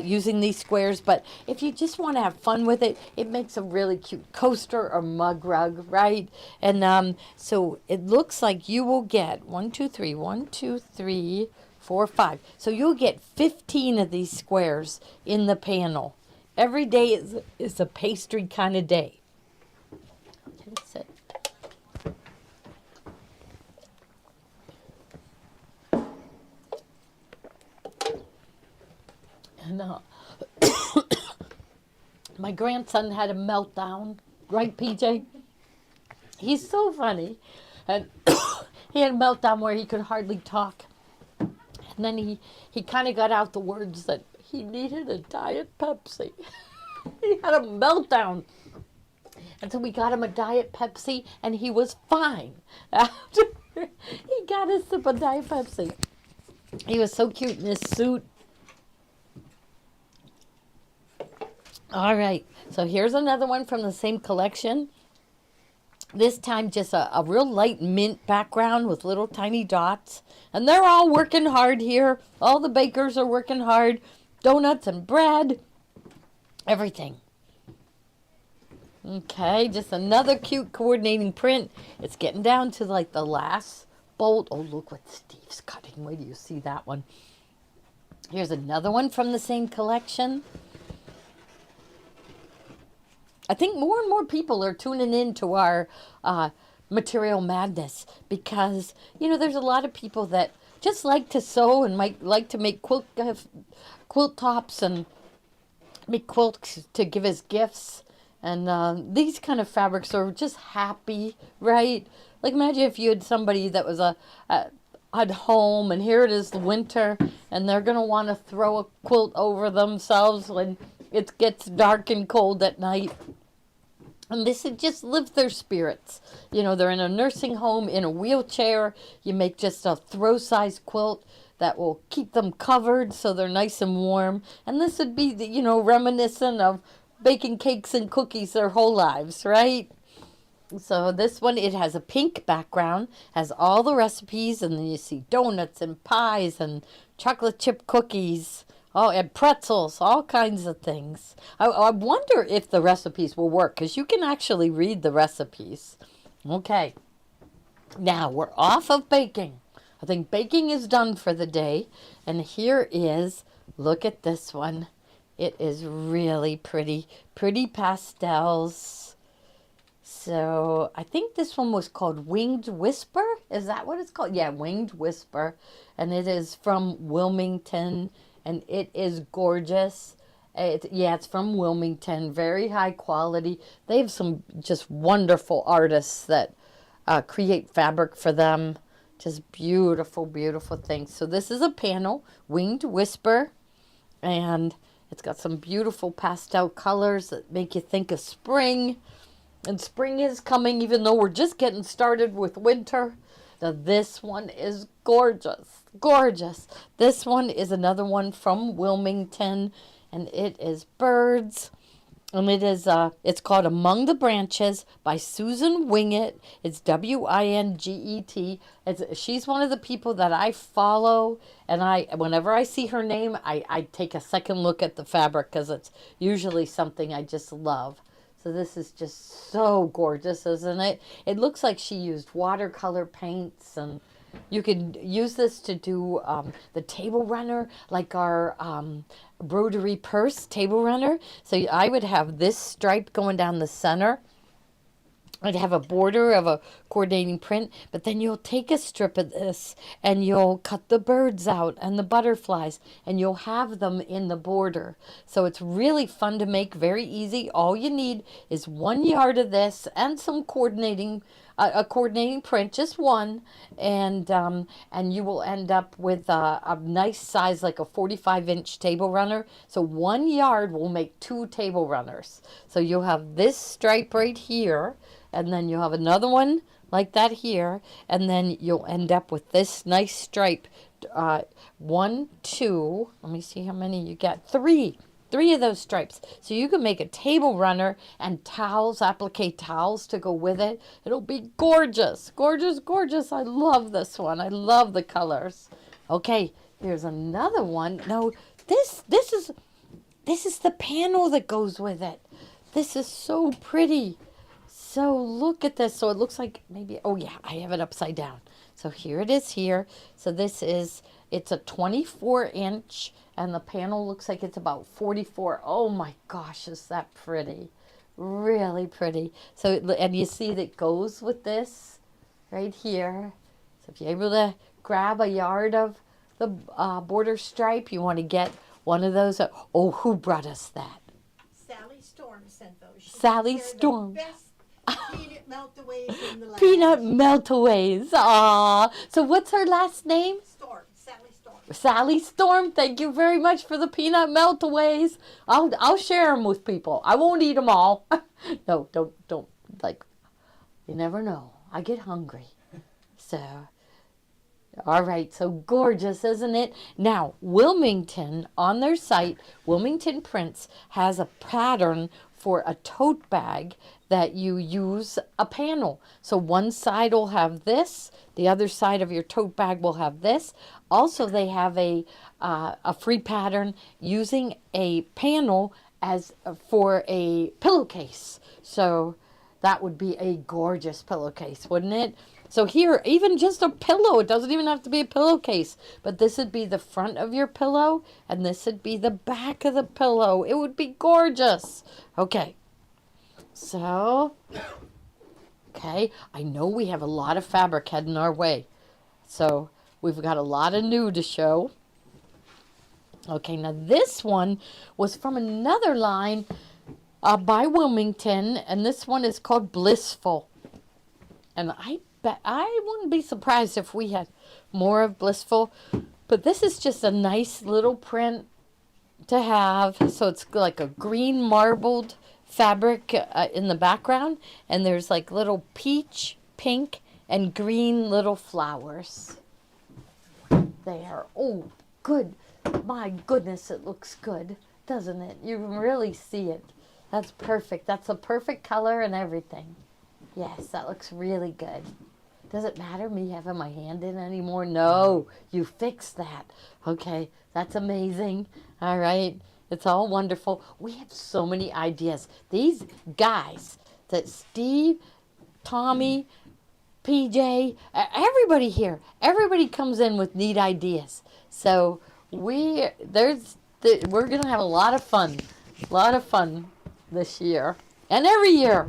using these squares, but if you just want to have fun with it, it makes a really cute coaster or mug rug, right? And so it looks like you will get 1, 2, 3, 4, 5. So you'll get 15 of these squares in the panel. Every day is a pastry kind of day. Okay, sit. And my grandson had a meltdown, right, PJ? He's so funny. And he had a meltdown where he could hardly talk. And then he kind of got out the words that he needed a Diet Pepsi. He had a meltdown. And so we got him a Diet Pepsi, and he was fine. After he got a sip of Diet Pepsi. He was so cute in his suit. All right, so here's another one from the same collection. This time just a real light mint background with little tiny dots. And they're all working hard here. All the bakers are working hard. Donuts and bread. Everything. Okay, just another cute coordinating print. It's getting down to like the last bolt. Oh, look what Steve's cutting. Wait till you see that one. Here's another one from the same collection. I think more and more people are tuning in to our material madness because, you know, there's a lot of people that just like to sew and might like to make quilt tops and make quilts to give as gifts. And these kind of fabrics are just happy, right? Like imagine if you had somebody that was at home and here it is the winter and they're going to want to throw a quilt over themselves when it gets dark and cold at night. And this would just lift their spirits. You know, they're in a nursing home, in a wheelchair. You make just a throw-size quilt that will keep them covered so they're nice and warm. And this would be, you know, reminiscent of baking cakes and cookies their whole lives, right? So this one, it has a pink background, has all the recipes, and then you see donuts and pies and chocolate chip cookies. Oh, and pretzels, all kinds of things. I wonder if the recipes will work, because you can actually read the recipes. Okay, now we're off of baking. I think baking is done for the day. And here is, look at this one. It is really pretty, pretty pastels. So I think this one was called Winged Whisper. Is that what it's called? Yeah, Winged Whisper. And it is from Wilmington. And it is gorgeous. It's from Wilmington. Very high quality. They have some just wonderful artists that create fabric for them. Just beautiful, beautiful things. So this is a panel, Winged Whisper. And it's got some beautiful pastel colors that make you think of spring. And spring is coming even though we're just getting started with winter. Now this one is gorgeous, gorgeous. This one is another one from Wilmington, and it is birds. And it is it's called Among the Branches by Susan Wingett. It's Winget. She's one of the people that I follow, and whenever I see her name, I take a second look at the fabric because it's usually something I just love. So this is just so gorgeous, isn't it? It looks like she used watercolor paints, and you could use this to do the table runner, like our broderie purse table runner. So I would have this stripe going down the center. I'd have a border of a coordinating print, but then you'll take a strip of this and you'll cut the birds out and the butterflies, and you'll have them in the border. So it's really fun to make, very easy. All you need is 1 yard of this and some coordinating a coordinating print, just one, and you will end up with a nice size, like a 45-inch table runner. So 1 yard will make 2 table runners. So you'll have this stripe right here, and then you'll have another one like that here, and then you'll end up with this nice stripe. 1, 2, let me see how many you get. 3 of those stripes. So you can make a table runner and towels, applique towels to go with it. It'll be gorgeous, gorgeous, gorgeous. I love this one. I love the colors. Okay, here's another one. No, this is the panel that goes with it. This is so pretty. So look at this. So it looks like maybe, oh yeah, I have it upside down. So here it is here. So it's a 24-inch, and the panel looks like it's about 44. Oh my gosh, is that pretty? Really pretty. So, and you see that goes with this right here. So if you're able to grab a yard of the border stripe, you want to get one of those. Oh, who brought us that? Sally Storm sent those. Sally Storm. The best peanut meltaways in the land. Peanut meltaways. Aw. So what's her last name? Storm. Sally Storm. Sally Storm, thank you very much for the peanut meltaways. I'll share them with people. I won't eat them all. No, don't like. You never know. I get hungry. So, all right. So gorgeous, isn't it? Now, Wilmington on their site, Wilmington Prints has a pattern for a tote bag that you use a panel. So one side will have this, the other side of your tote bag will have this. Also, they have a free pattern using a panel as for a pillowcase. So that would be a gorgeous pillowcase, wouldn't it? So here, even just a pillow, it doesn't even have to be a pillowcase, but this would be the front of your pillow, and this would be the back of the pillow. It would be gorgeous. Okay, so, okay, I know we have a lot of fabric heading our way, so we've got a lot of new to show. Okay, now this one was from another line by Wilmington, and this one is called Blissful. And I wouldn't be surprised if we had more of Blissful, but this is just a nice little print to have. So it's like a green marbled fabric in the background, and there's like little peach, pink, and green little flowers there. Oh, good. My goodness, it looks good, doesn't it? You can really see it. That's perfect. That's a perfect color and everything. Yes, that looks really good. Does it matter me having my hand in anymore? No, you fixed that. Okay, that's amazing. All right, it's all wonderful. We have so many ideas. These guys, that Steve, Tommy, PJ, everybody here, everybody comes in with neat ideas. So we're going to have a lot of fun this year and every year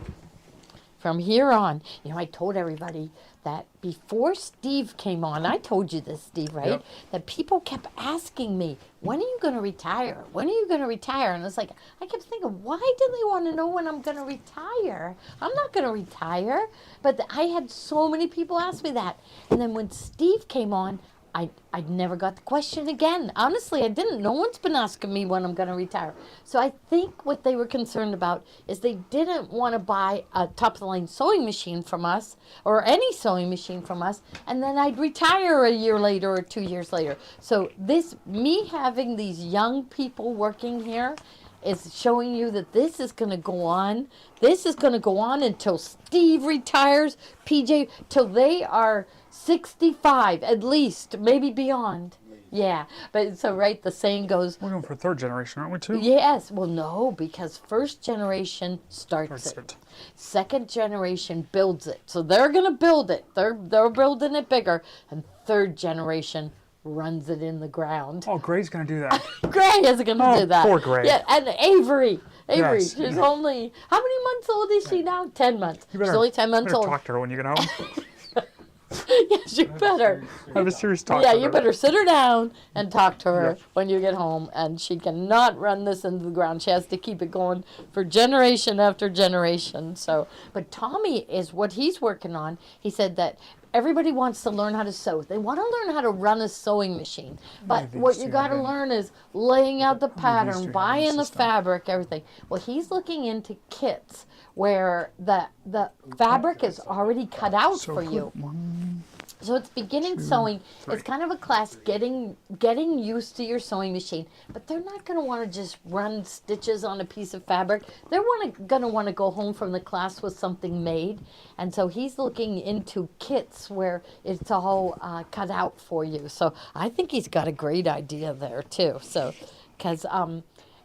from here on. You know, I told everybody that before Steve came on, I told you this, Steve, right? Yep. That people kept asking me, when are you going to retire? When are you going to retire? And it's like, I kept thinking, why do they want to know when I'm going to retire? I'm not going to retire. But I had so many people ask me that. And then when Steve came on, I never got the question again. Honestly, I didn't. No one's been asking me when I'm going to retire. So I think what they were concerned about is they didn't want to buy a top-of-the-line sewing machine from us or any sewing machine from us, and then I'd retire a year later or 2 years later. So me having these young people working here is showing you that this is going to go on. This is going to go on until Steve retires, PJ, till they are 65 at least, maybe beyond. Yeah, but so right, the saying goes. We're going for third generation, aren't we, too? Yes, well, no, because first generation starts it. it. Second generation builds it. So they're going to build it. They're building it bigger, and third generation runs it in the ground. Oh, Gray's going to do that. Gray is going to do that. Poor Gray. Yeah, and Avery. Yes. She's only, how many months old is she now? 10 months. You better, She's only 10 months better old. talk to her when you get home. Yes, you better. Have a serious talk Yeah, with you her. better sit her down and talk to her Yeah. when you get home. And she cannot run this into the ground. She has to keep it going for generation after generation. So, but Tommy is what he's working on. He said that everybody wants to learn how to sew. They want to learn how to run a sewing machine. But these what you two got to have in? learn is laying out the these two pattern, have in buying the system? fabric, everything. Well, he's looking into kits where the fabric is already cut out So for put you. one- So it's beginning sewing. three. It's kind of a class getting used to your sewing machine. But they're not going to want to just run stitches on a piece of fabric. They're going to want to go home from the class with something made. And so he's looking into kits where it's all cut out for you. So I think he's got a great idea there too. So, because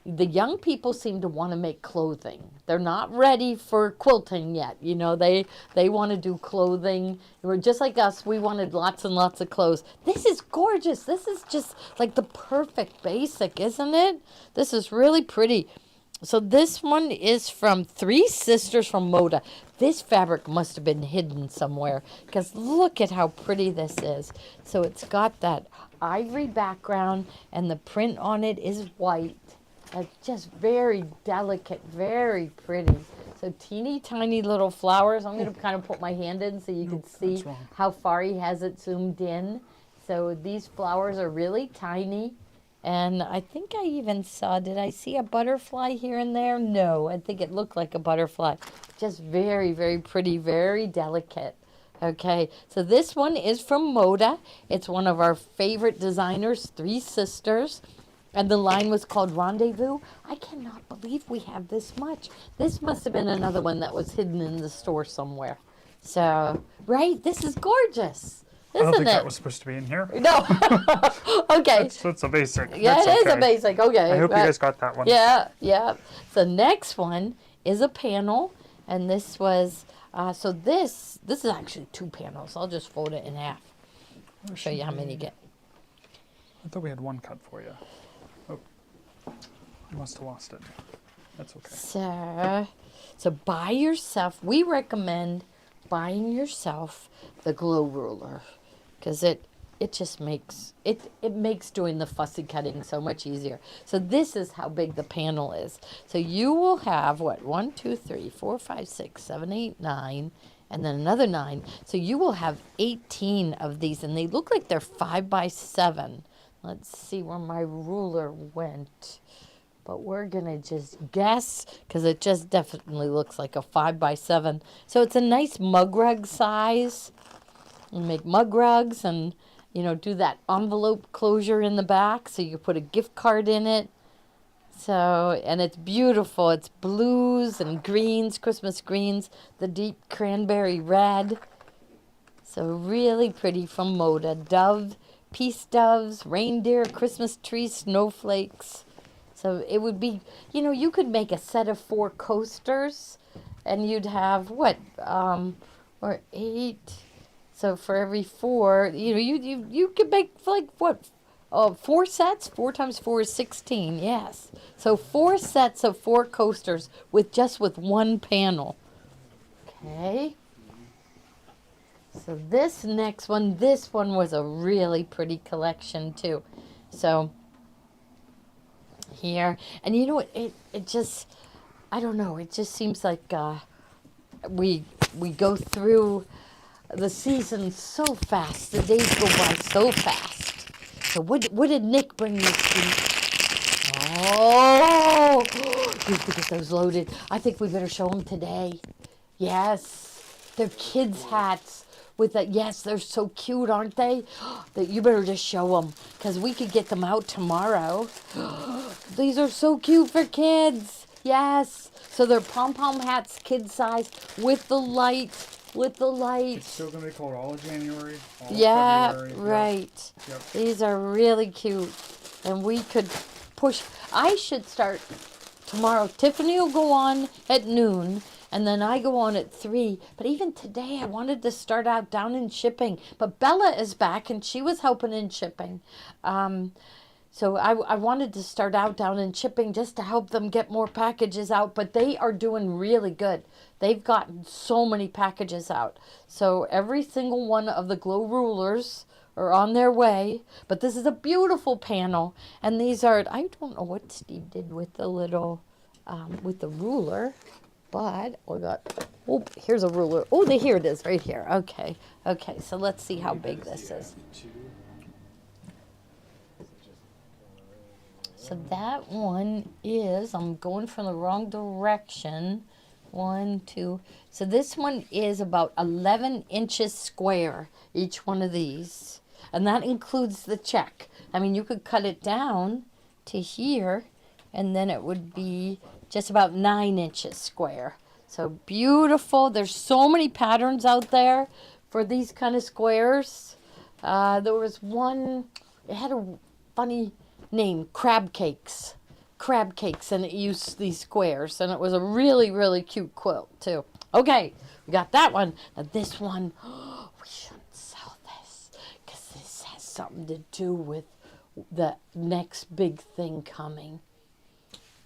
the young people seem to want to make clothing. They're not ready for quilting yet. You know, they want to do clothing. We're just like us. We wanted lots and lots of clothes. This is gorgeous. This is just like the perfect basic, isn't it? This is really pretty. So this one is from Three Sisters from Moda. This fabric must have been hidden somewhere because look at how pretty this is. So it's got that ivory background and the print on it is white. It's just very delicate, very pretty. So teeny tiny little flowers. I'm going to kind of put my hand in so you can see that's wrong. how far he has it zoomed in. So these flowers are really tiny. And I think I even saw, did I see a butterfly here and there? No, I think it looked like a butterfly. Just very, very pretty, very delicate. Okay, so this one is from Moda. It's one of our favorite designers, Three Sisters. And the line was called Rendezvous. I cannot believe we have this much. This must have been another one that was hidden in the store somewhere. So, right? This is gorgeous. I don't Isn't think it? that was supposed to be in here. No. Okay. That's a basic. Yeah, That's it is okay. a basic. Okay. I hope you right. guys got that one. Yeah, yeah. The next one is a panel, and this was so this is actually 2 panels. I'll just fold it in half. I'll show you how many you get. I thought we had one cut for you. Oh, you must have lost it. That's okay. So buy yourself. We recommend buying yourself the glow ruler because it just makes it makes doing the fussy cutting so much easier. So this is how big the panel is. So you will have what 1, 2, 3, 4, 5, 6, 7, 8, 9, and then another 9. So you will have 18 of these, and they look like they're 5 by 7. Let's see where my ruler went. But we're going to just guess because it just definitely looks like a 5 by 7. So it's a nice mug rug size. You make mug rugs and, do that envelope closure in the back. So you put a gift card in it. So, and it's beautiful. It's blues and greens, Christmas greens, the deep cranberry red. So really pretty from Moda. Dove, peace doves, reindeer, Christmas trees, snowflakes. So it would be, you could make a set of 4 coasters and you'd have what, or 8. So for every 4, you could make like what, 4 sets? 4 times 4 is 16, yes. So 4 sets of 4 coasters with 1 panel. Okay. So this next one, this one was a really pretty collection too. So here, and it just, I don't know, it just seems like we go through the seasons so fast, the days go by so fast. So what did Nick bring this week? Oh, you have to get those loaded. I think we better show them today. Yes, they're kids' hats. With that, yes, they're so cute, aren't they? That you better just show them, because we could get them out tomorrow. These are so cute for kids. Yes. So they're pom-pom hats, kid size, with the light. It's still going to be called all of January. All Yeah, of February. right. Yep. These are really cute. And we could push. I should start tomorrow. Tiffany will go on at noon. And then I go on at 3. But even today, I wanted to start out down in shipping. But Bella is back, and she was helping in shipping. So I wanted to start out down in shipping just to help them get more packages out. But they are doing really good. They've gotten so many packages out. So every single one of the glow rulers are on their way. But this is a beautiful panel. And these are, I don't know what Steve did with the little, with the ruler. But we got, oh, here's a ruler. Oh, here it is right here. Okay. Okay, so let's see how big this is. So that one is, I'm going from the wrong direction. 1, 2. So this one is about 11 inches square, each one of these. And that includes the check. I mean, you could cut it down to here, and then it would be just about 9 inches square. So beautiful. There's so many patterns out there for these kind of squares. There was one, it had a funny name, crab cakes. Crab cakes, and it used these squares, and it was a really, really cute quilt too. Okay, we got that one. Now this one, we shouldn't sell this because this has something to do with the next big thing coming.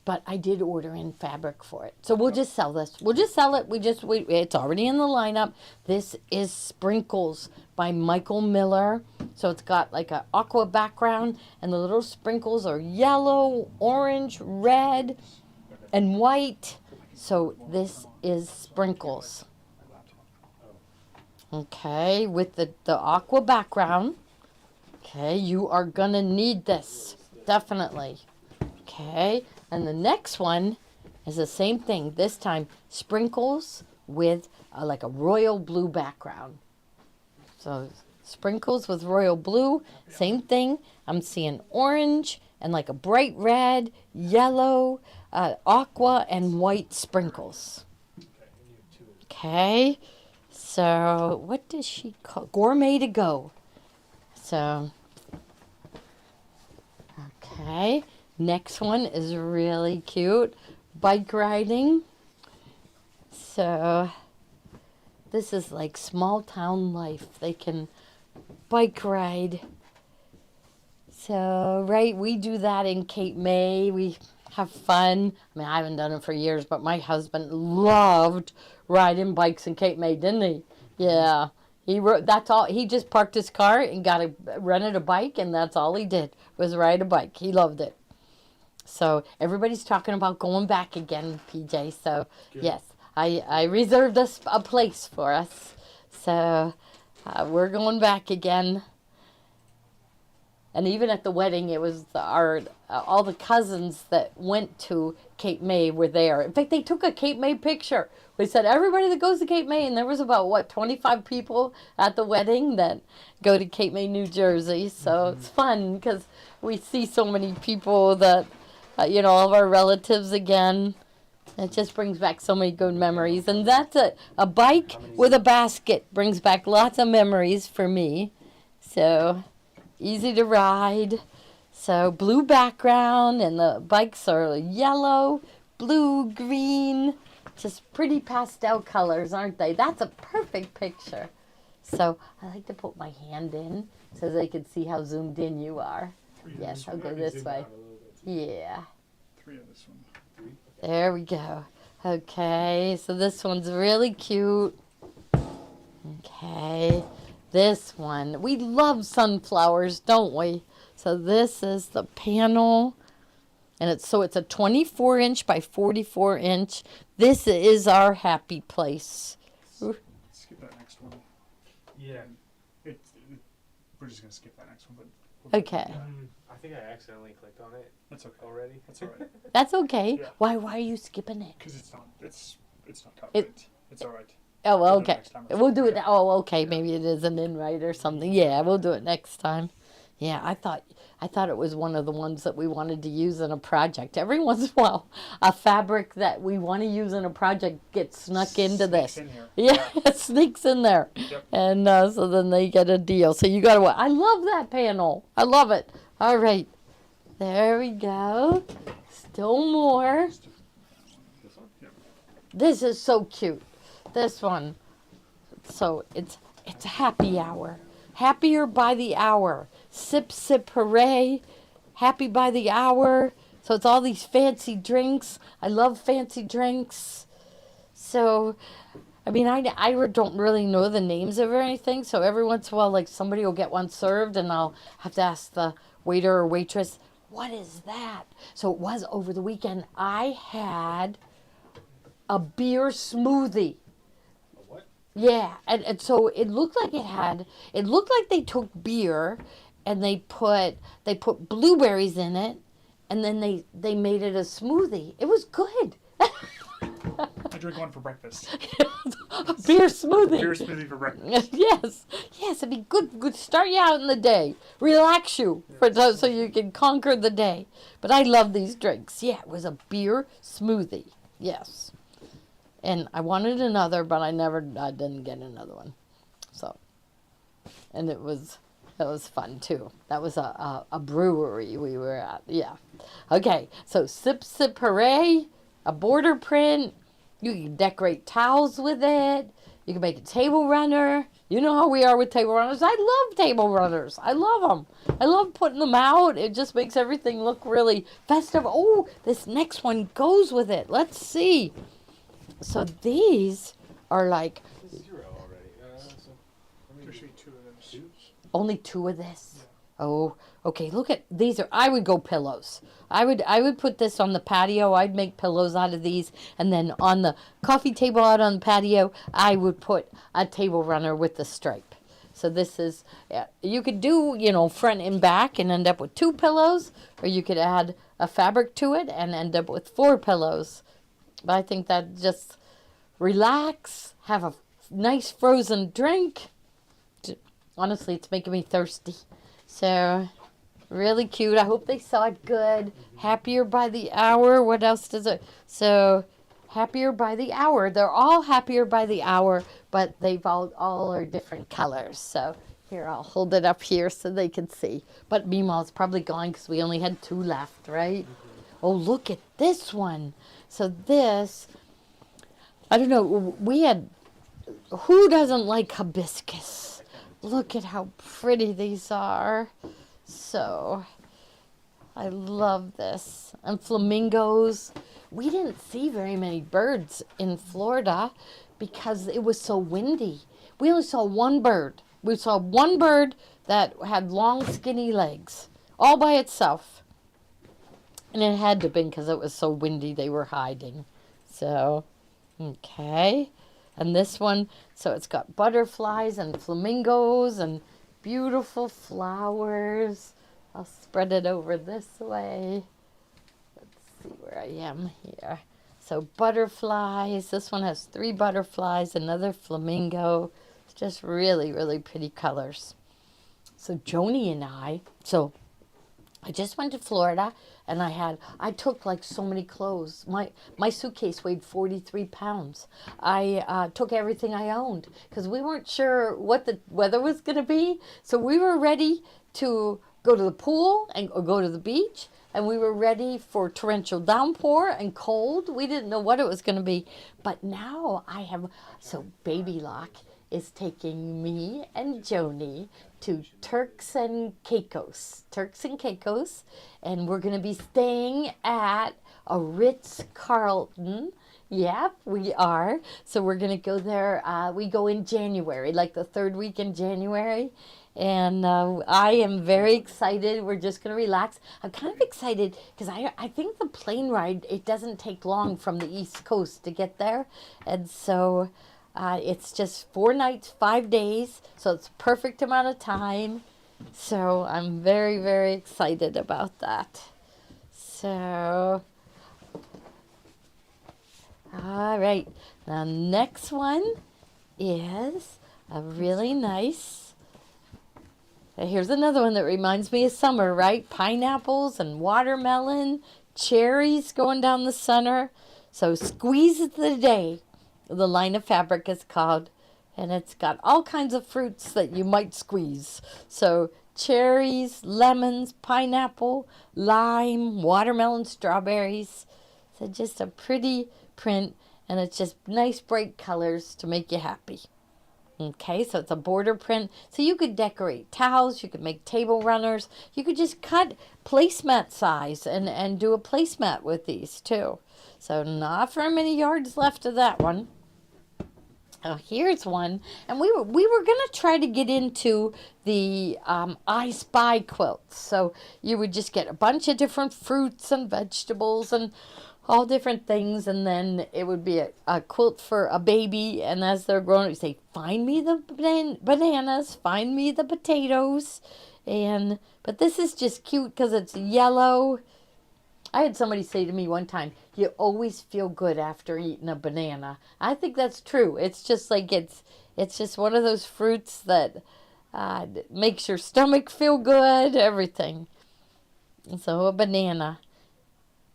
But I did order in fabric for it. So we'll just sell this. We'll just sell it. It's already in the lineup. This is Sprinkles by Michael Miller. So it's got like an aqua background, and the little sprinkles are yellow, orange, red, and white. So this is Sprinkles. Okay, with the aqua background. Okay, you are gonna need this, definitely. Okay, and the next one is the same thing. This time, sprinkles with like a royal blue background. So sprinkles with royal blue, same thing. I'm seeing orange and like a bright red, yellow, aqua, and white sprinkles. Okay, so what does she call? Gourmet to go. So, okay, next one is really cute. Bike riding. So, this is like small town life. They can bike ride. So, right, we do that in Cape May. We have fun. I mean, I haven't done it for years, but my husband loved riding bikes in Cape May, didn't he? Yeah. That's all. He just parked his car and rented a bike, and that's all he did was ride a bike. He loved it. So everybody's talking about going back again, PJ. So Good. yes, I reserved a place for us. So we're going back again. And even at the wedding, it was all the cousins that went to Cape May were there. In fact, they took a Cape May picture. We said everybody that goes to Cape May, and there was about 25 people at the wedding that go to Cape May, New Jersey. So it's fun because we see so many people that, all of our relatives again. It just brings back so many good memories. And that's a bike with a basket brings back lots of memories for me. So easy to ride. So blue background, and the bikes are yellow, blue, green. Just pretty pastel colors, aren't they? That's a perfect picture. So I like to put my hand in so they can see how zoomed in you are. Yes, I'll go this way. Yeah. 3 of this one. There we go. Okay, so this one's really cute. Okay, this one. We love sunflowers, don't we? So this is the panel. And it's a 24-inch by 44-inch. This is our happy place. Skip that next one. Yeah. We're just gonna skip that next one, but Okay, I think I accidentally clicked on it that's okay. already. That's all right. that's okay. Yeah. Why are you skipping it? Because it's not copyrighted. It's all right. Oh, well, We'll do it okay. next time. We'll do it. Yeah. Oh, okay. Maybe it isn't in right or something. Yeah, we'll do it next time. Yeah, I thought it was one of the ones that we wanted to use in a project. Every once in a while, a fabric that we want to use in a project gets snuck into Sneaks this. in here. Yeah, it sneaks in there. Yep. And so then they get a deal. So you got to, I love that panel. I love it. All right. There we go. Still more. This one? Yep. This is so cute. This one. So it's a happy hour. Happier by the hour. Sip, sip, hooray. Happy by the hour. So it's all these fancy drinks. I love fancy drinks. So, I mean, I don't really know the names of anything. So every once in a while, like somebody will get one served and I'll have to ask the waiter or waitress, what is that? So it was over the weekend. I had a beer smoothie. What? Yeah, and so it looked like they took beer and they put blueberries in it, and then they made it a smoothie. It was good. I drink one for breakfast. A beer smoothie. Beer smoothie for breakfast. Yes, it'd be good. Start you out in the day, relax you so you can conquer the day. But I love these drinks. Yeah, it was a beer smoothie. Yes, and I wanted another, but I didn't get another one. So, and it was fun too. That was a brewery we were at. Yeah. Okay, so sip sip hooray, a border print. You can decorate towels with it. You can make a table runner. You know how we are with table runners. I love table runners. I love them. I love putting them out. It just makes everything look really festive. Oh, this next one goes with it. Let's see. So these are like This is 0 already. There should be 2 of those. only 2 of this. Oh, okay. Look at these. I would go pillows. I would put this on the patio. I'd make pillows out of these, and then on the coffee table out on the patio, I would put a table runner with the stripe. So this is, you could do, front and back and end up with 2 pillows, or you could add a fabric to it and end up with 4 pillows. But I think that just relax, have a nice frozen drink. Honestly, it's making me thirsty. So, really cute. I hope they saw it good. Happier by the hour. What else does it? So, happier by the hour. They're all happier by the hour, but they've all are different colors. So, here, I'll hold it up here so they can see. But Meemaw's probably gone because we only had 2 left, right? Oh, look at this one. So this, I don't know, we had, who doesn't like hibiscus? Look at how pretty these are. So, I love this. And flamingos. We didn't see very many birds in Florida because it was so windy. We only saw one bird. We saw one bird that had long, skinny legs, all by itself. And it had to have been because it was so windy they were hiding. So, okay. And this one, so it's got butterflies and flamingos and beautiful flowers. I'll spread it over this way. Let's see where I am here. So butterflies. This one has 3 butterflies, another flamingo. It's just really, really pretty colors. So Joni and I just went to Florida and I took like so many clothes. My suitcase weighed 43 pounds. I took everything I owned because we weren't sure what the weather was going to be. So we were ready to go to the pool or go to the beach. And we were ready for torrential downpour and cold. We didn't know what it was going to be. But now so Baby Lock is taking me and Joni to Turks and Caicos, and we're going to be staying at a Ritz-Carlton. Yep, we are. So we're going to go there. We go in January, like the 3rd week in January. And I am very excited. We're just going to relax. I'm kind of excited because I think the plane ride, it doesn't take long from the East Coast to get there. And so it's just 4 nights, 5 days. So it's a perfect amount of time. So I'm very, very excited about that. So, all right. The next one is a really nice. Here's another one that reminds me of summer, right? Pineapples and watermelon, cherries going down the center. So Squeeze of the Day, the line of fabric is called. And it's got all kinds of fruits that you might squeeze. So cherries, lemons, pineapple, lime, watermelon, strawberries. So just a pretty print. And it's just nice bright colors to make you happy. Okay, so it's a border print. So you could decorate towels, you could make table runners, you could just cut placemat size and do a placemat with these too. So not very many yards left of that one. Oh, here's one, and we were gonna try to get into the I Spy quilts. So you would just get a bunch of different fruits and vegetables and all different things, and then it would be a quilt for a baby, and as they're growing, you say, find me the bananas, find me the potatoes, but this is just cute because it's yellow. I had somebody say to me one time, you always feel good after eating a banana. I think that's true. It's just like it's just one of those fruits that makes your stomach feel good, everything. So a banana.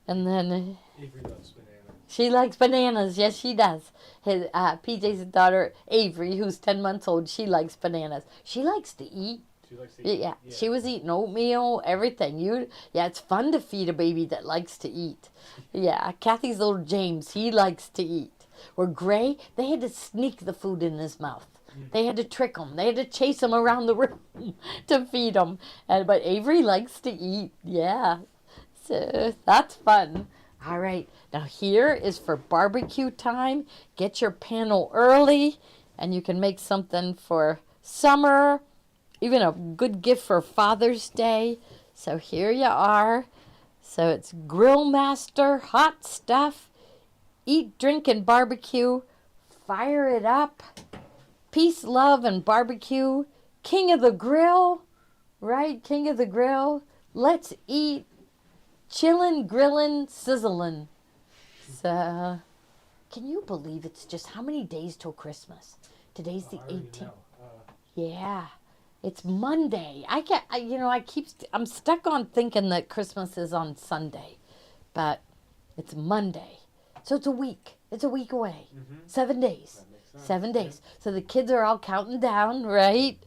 And then Avery loves bananas. She likes bananas. Yes, she does. His PJ's daughter, Avery, who's 10 months old, she likes bananas. She likes to eat. She likes to eat. Yeah, she was eating oatmeal, everything. Yeah, it's fun to feed a baby that likes to eat. Yeah, Kathy's little James, he likes to eat. Where Gray, they had to sneak the food in his mouth. They had to trick him. They had to chase him around the room to feed him. But Avery likes to eat. Yeah. So that's fun. All right, now here is for barbecue time. Get your panel early, and you can make something for summer, even a good gift for Father's Day. So here you are. So it's Grill Master, hot stuff. Eat, drink, and barbecue. Fire it up. Peace, love, and barbecue. King of the Grill, right? King of the Grill. Let's eat chillin', grillin', sizzlin'. So, can you believe it's just how many days till Christmas? Today's the I already 18th. know. Yeah, it's Monday. I'm stuck on thinking that Christmas is on Sunday, but it's Monday. So it's a week. It's a week away. 7 days. That makes sense. 7 days. So the kids are all counting down, right?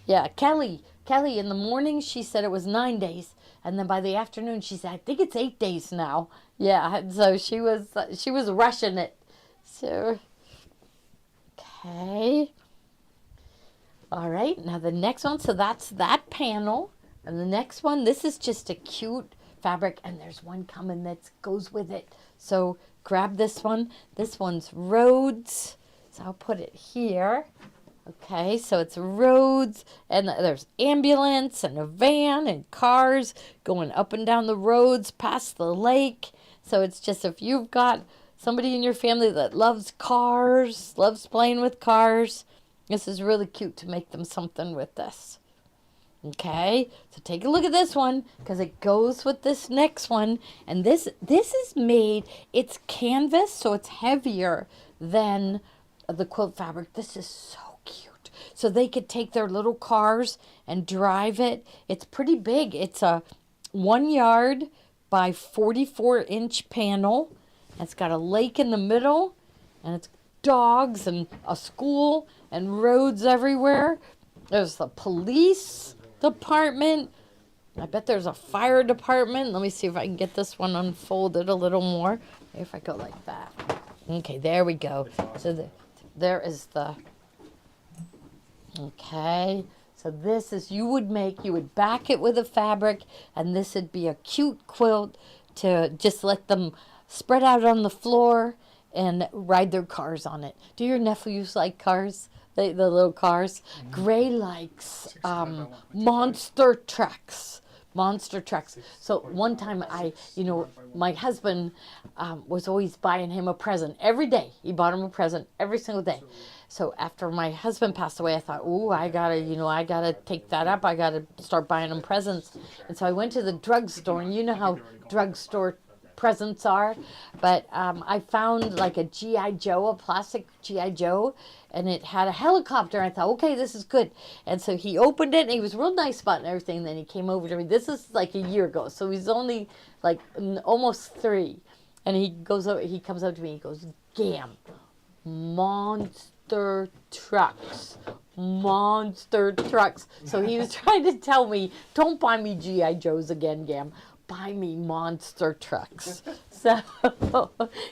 Yeah, Kelly, in the morning she said it was 9 days, and then by the afternoon she said, I think it's 8 days now. Yeah, and so she was rushing it. So, okay. All right, now the next one, so that's that panel. And the next one, this is just a cute fabric, and there's one coming that goes with it. So grab this one. This one's Rhodes. So I'll put it here. Okay, so it's roads, and there's ambulance and a van and cars going up and down the roads past the lake. So it's just if you've got somebody in your family that loves cars, loves playing with cars, this is really cute to make them something with this. Okay, so take a look at this one because it goes with this next one. And this is made, it's canvas, so it's heavier than the quilt fabric. This is so cute. So they could take their little cars and drive it. It's pretty big. It's a 1 yard by 44-inch panel. It's got a lake in the middle, and it's dogs and a school and roads everywhere. There's the police department. I bet there's a fire department. Let me see if I can get this one unfolded a little more. If I go like that. Okay, there we go. So there is the, okay. So this is, you would back it with a fabric, and this would be a cute quilt to just let them spread out on the floor and ride their cars on it. Do your nephews like cars? The little cars? Gray likes monster trucks. Monster trucks. So one time my husband was always buying him a present every day. He bought him a present every single day. So after my husband passed away, I thought, ooh, I gotta take that up. I gotta start buying him presents. And so I went to the drugstore, and you know how drugstore presents are, but I found like a G.I. Joe, a plastic G.I. Joe, and it had a helicopter. I thought, okay, this is good. And so he opened it, and he was real nice about it and everything. And then he came over to me. This is like a year ago, so he's only like almost 3. And he comes up to me, he goes, Gam, monster trucks. Monster trucks. So he was trying to tell me, don't buy me G.I. Joes again, Gam. Buy me monster trucks. So,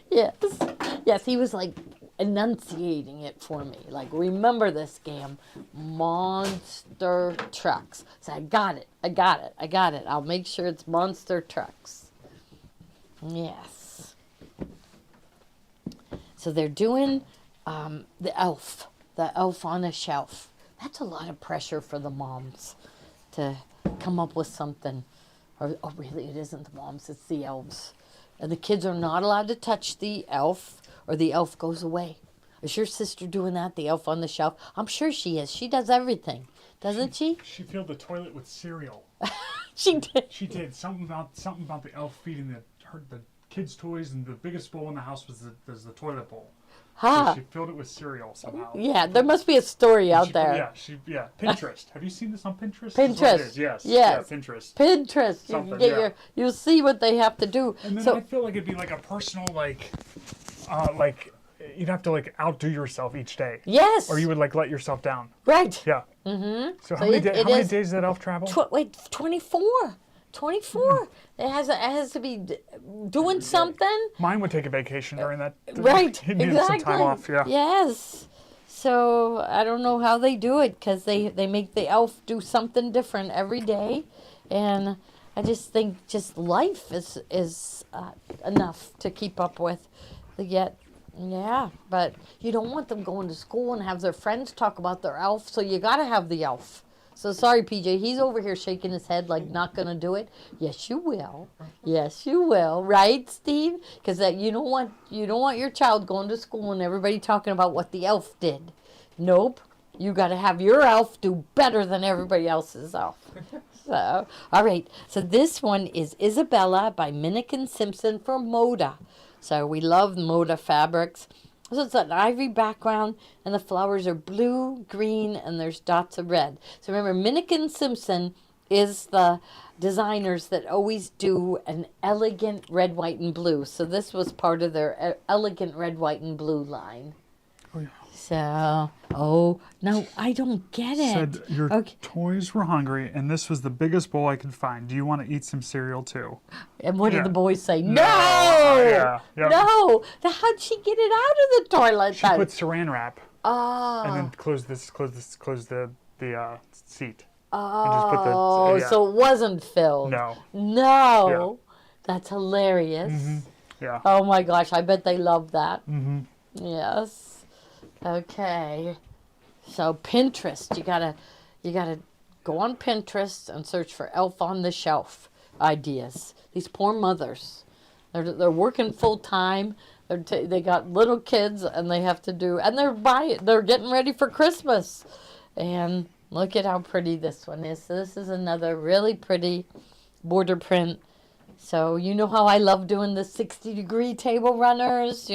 yes, he was like enunciating it for me. Like, remember this, Gam, monster trucks. So I got it. I'll make sure it's monster trucks. Yes. So they're doing the elf on a shelf. That's a lot of pressure for the moms to come up with something. Oh, really, it isn't the moms, it's the elves. And the kids are not allowed to touch the elf, or the elf goes away. Is your sister doing that, the elf on the shelf? I'm sure she is. She does everything, doesn't she? She filled the toilet with cereal. She did. She did. Something about the elf feeding the kids' toys, and the biggest bowl in the house was the toilet bowl. So she filled it with cereal somehow. Yeah, there must be a story out there. Yeah, Pinterest. Have you seen this on Pinterest? Pinterest. Yes. Yes. Yeah, Pinterest. Pinterest. You can get you'll see what they have to do. And then I feel like it'd be like a personal you'd have to like outdo yourself each day. Yes. Or you would like let yourself down. Right. Yeah. Mm-hmm. So how many days does that elf travel? 24. 24. It has to be doing something. Mine would take a vacation during that. Right. He needed some time off. Yeah. Yes. So I don't know how they do it because they make the elf do something different every day, and I just think just life is enough to keep up with. But you don't want them going to school and have their friends talk about their elf, so you got to have the elf. So sorry, PJ. He's over here shaking his head like not gonna do it. Yes, you will. Yes, you will. Right, Steve? Because you don't want your child going to school and everybody talking about what the elf did. Nope. You got to have your elf do better than everybody else's elf. So, all right. So this one is Isabella by Minnick and Simpson for Moda. So we love Moda fabrics. So it's an ivory background, and the flowers are blue, green, and there's dots of red. So remember, Minnick and Simpson is the designers that always do an elegant red, white, and blue. So this was part of their elegant red, white, and blue line. Oh, yeah. So, oh, no, I don't get it. Said your Okay. toys were hungry, and this was the biggest bowl I could find. Do you want to eat some cereal too? And what Yeah. did the boys say? No! Yeah. Yep. No! How'd she get it out of the toilet She then? put saran wrap Oh. and then close the seat. Oh, yeah. so it wasn't filled. No. No. That's hilarious. Yeah. Oh my gosh, I bet they love that. Mm-hmm. Yes. Okay. So Pinterest, you gotta go on Pinterest and search for Elf on the Shelf ideas. These poor mothers, they're working full time. They got little kids and they have to do, and they're getting ready for Christmas. And look at how pretty this one is. So this is another really pretty border print. So you know how I love doing the 60-degree table runners,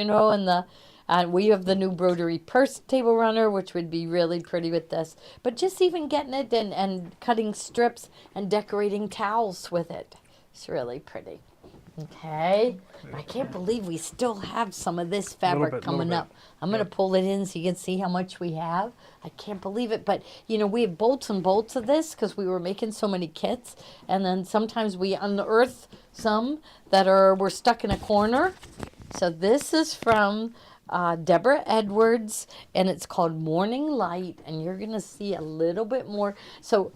and we have the new Broderie purse table runner, which would be really pretty with this. But just even getting it and cutting strips and decorating towels with it. It's really pretty. Okay. I can't believe we still have some of this fabric bit, coming little up. I'm going to pull it in so you can see how much we have. I can't believe it. But, we have bolts and bolts of this because we were making so many kits. And then sometimes we unearth some that were stuck in a corner. So this is from Deborah Edwards, and it's called Morning Light, and you're going to see a little bit more. So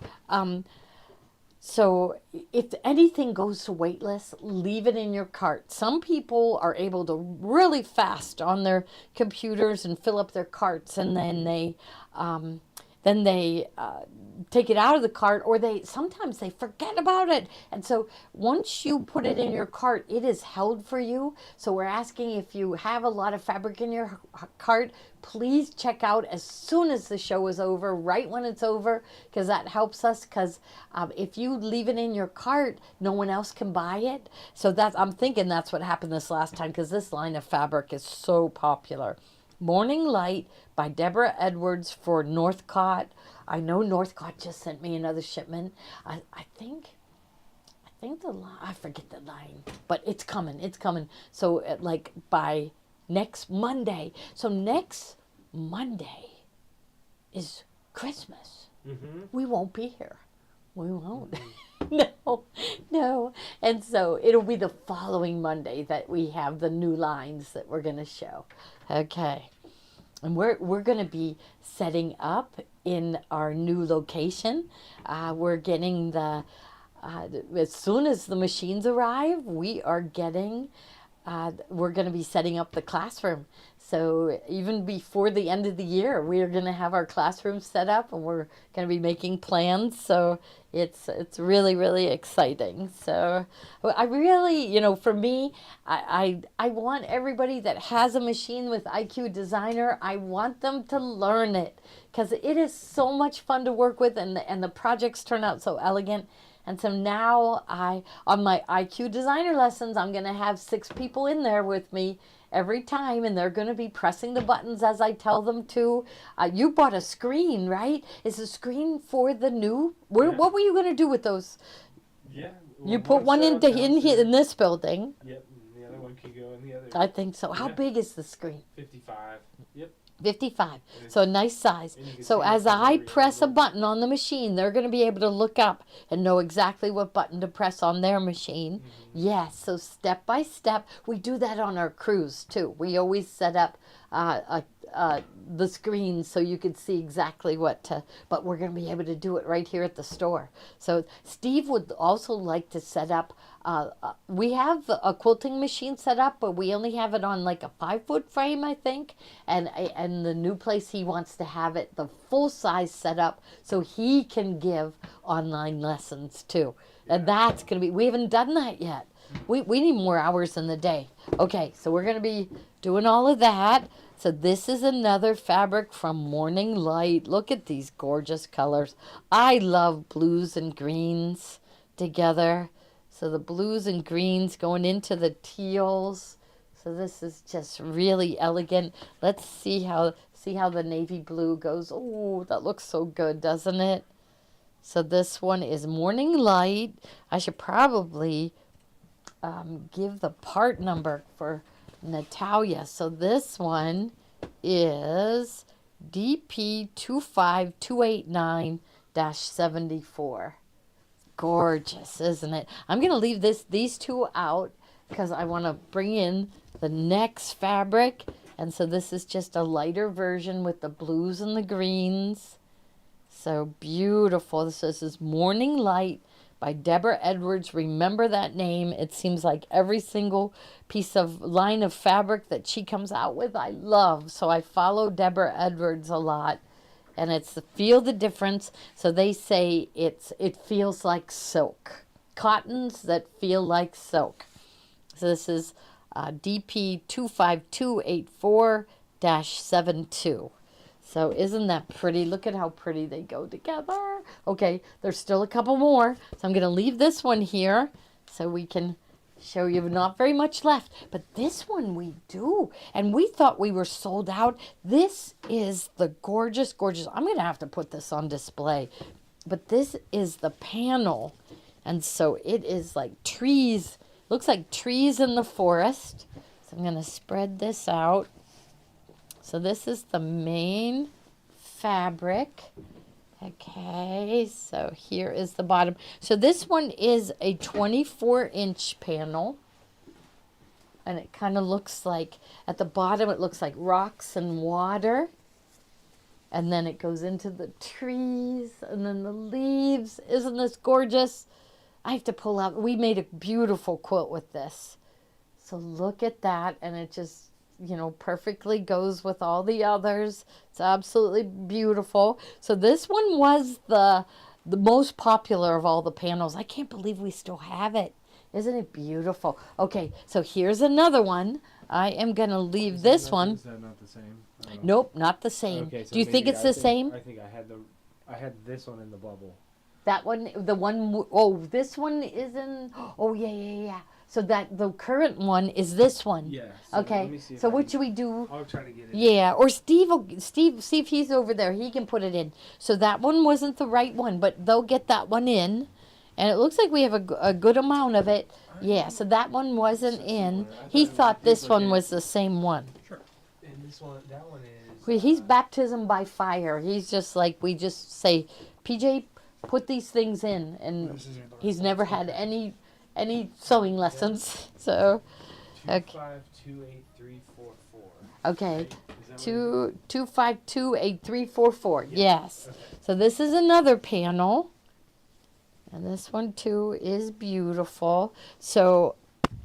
if anything goes to waitlist, leave it in your cart. Some people are able to really fast on their computers and fill up their carts, and then they take it out of the cart, or sometimes they forget about it. And so once you put it in your cart, it is held for you. So we're asking, if you have a lot of fabric in your cart, please check out as soon as the show is over, right when it's over, because that helps us. Because if you leave it in your cart, no one else can buy it. So I'm thinking that's what happened this last time, because this line of fabric is so popular. Morning Light by Deborah Edwards for Northcott. I know Northcott just sent me another shipment. I think the line, I forget the line, but it's coming. So by next Monday. So next Monday is Christmas. Mm-hmm. We won't be here. We won't. No. And so it'll be the following Monday that we have the new lines that we're going to show. Okay. And we're going to be setting up in our new location. We're getting as soon as the machines arrive, we're going to be setting up the classroom. So even before the end of the year, we are going to have our classroom set up, and we're going to be making plans. So it's really, really exciting. So I really, for me, I want everybody that has a machine with IQ Designer, I want them to learn it, because it is so much fun to work with, and the projects turn out so elegant. And so now on my IQ Designer lessons, I'm going to have 6 people in there with me every time, and they're going to be pressing the buttons as I tell them to. You bought a screen, right? Is the screen for the new? What were you going to do with those? Yeah. You put one in this building. Yep. And the other one can go in the other. I think so. How Yeah. big is the screen? 55. Yep. 55. So a nice size. And you can So see as the I every press a angle. button on the machine, they're going to be able to look up and know exactly what button to press on their machine. Yes, so step by step. We do that on our cruise too. We always set up the screen so you could see exactly but we're going to be able to do it right here at the store. So Steve would also like to set up, we have a quilting machine set up, but we only have it on like a 5-foot frame, I think. And the new place, he wants to have it the full size set up so he can give online lessons too. And that's going to be, we haven't done that yet. We need more hours in the day. Okay, so we're going to be doing all of that. So this is another fabric from Morning Light. Look at these gorgeous colors. I love blues and greens together. So the blues and greens going into the teals. So this is just really elegant. Let's see how the navy blue goes. Oh, that looks so good, doesn't it? So this one is Morning Light. I should probably give the part number for Natalia. So this one is DP25289-74. Gorgeous, isn't it? I'm going to leave these two out because I want to bring in the next fabric. And so this is just a lighter version with the blues and the greens. So beautiful. This is Morning Light by Deborah Edwards. Remember that name. It seems like every single piece of line of fabric that she comes out with, I love. So I follow Deborah Edwards a lot. And it's Feel the Difference. So they say it feels like silk. Cottons that feel like silk. So this is DP 25284-72. So isn't that pretty? Look at how pretty they go together. Okay, there's still a couple more. So I'm going to leave this one here so we can show you not very much left. But this one we do. And we thought we were sold out. This is the gorgeous, gorgeous. I'm going to have to put this on display. But this is the panel. And so it is like trees. Looks like trees in the forest. So I'm going to spread this out. So this is the main fabric. Okay, so here is the bottom. So this one is a 24-inch panel. And it kind of looks like, at the bottom it looks like rocks and water. And then it goes into the trees and then the leaves. Isn't this gorgeous? I have to pull out, we made a beautiful quilt with this. So look at that, and it just, you know, perfectly goes with all the others. It's absolutely beautiful. So this one was the most popular of all the panels. I can't believe we still have it. Isn't it beautiful? Okay, so here's another one. I am going to leave this one. Is that not the same? Nope, not the same. Okay, so Do you think it's the same? I think I had this one in the bubble. That one, the one, oh, this one is in, oh, yeah. So that the current one is this one. Yeah. Okay, so what should we do? I'll try to get it. Yeah, or Steve, see if he's over there. He can put it in. So that one wasn't the right one, but they'll get that one in. And it looks like we have a good amount of it. Yeah, so that one wasn't in. He thought this one was the same one. And this one, that one is. Well, he's baptism by fire. He's just like, we just say, PJ, put these things in. And he's never had any sewing lessons. So, okay. 2528344. Okay. 2528344. Yes. Okay. So this is another panel. And this one too is beautiful. So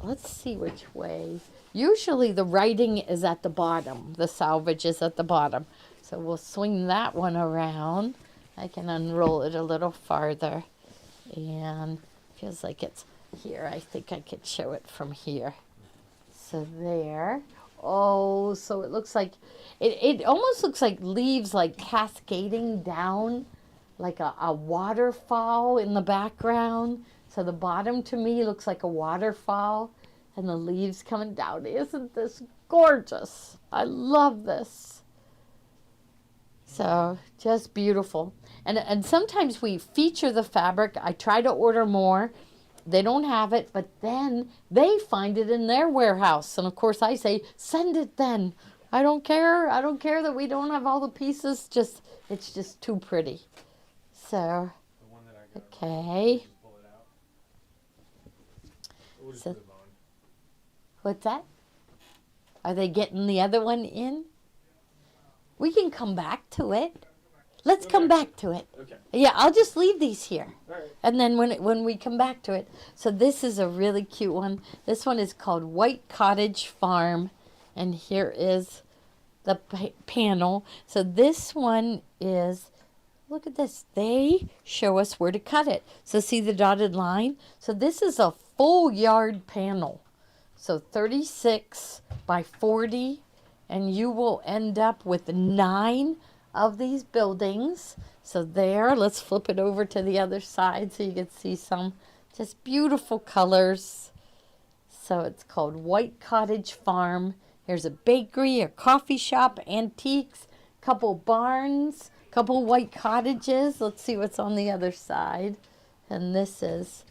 let's see which way. Usually the writing is at the bottom. The salvage is at the bottom. So we'll swing that one around. I can unroll it a little farther. And feels like it's here. I think I could show it from here. So there. Oh, so it looks like, it almost looks like leaves like cascading down like a waterfall in the background. So the bottom to me looks like a waterfall and the leaves coming down. Isn't this gorgeous? I love this. So just beautiful. And sometimes we feature the fabric. I try to order more. They don't have it, but then they find it in their warehouse. And of course I say, send it then. I don't care. I don't care that we don't have all the pieces. It's just too pretty. So, The one that I got. okay. Just pull it out. We'll just So- move on. What's that? Are they getting the other one in? We can come back to it. Let's come back to it. Okay. Yeah, I'll just leave these here. All right. And then when we come back to it. So this is a really cute one. This one is called White Cottage Farm. And here is the panel. So this one is, look at this. They show us where to cut it. So see the dotted line? So this is a full yard panel. So 36 by 40 and you will end up with 9 of these buildings. So there, let's flip it over to the other side so you can see some just beautiful colors. So it's called White Cottage Farm. Here's a bakery, a coffee shop, antiques, couple barns, couple white cottages. Let's see what's on the other side. And this is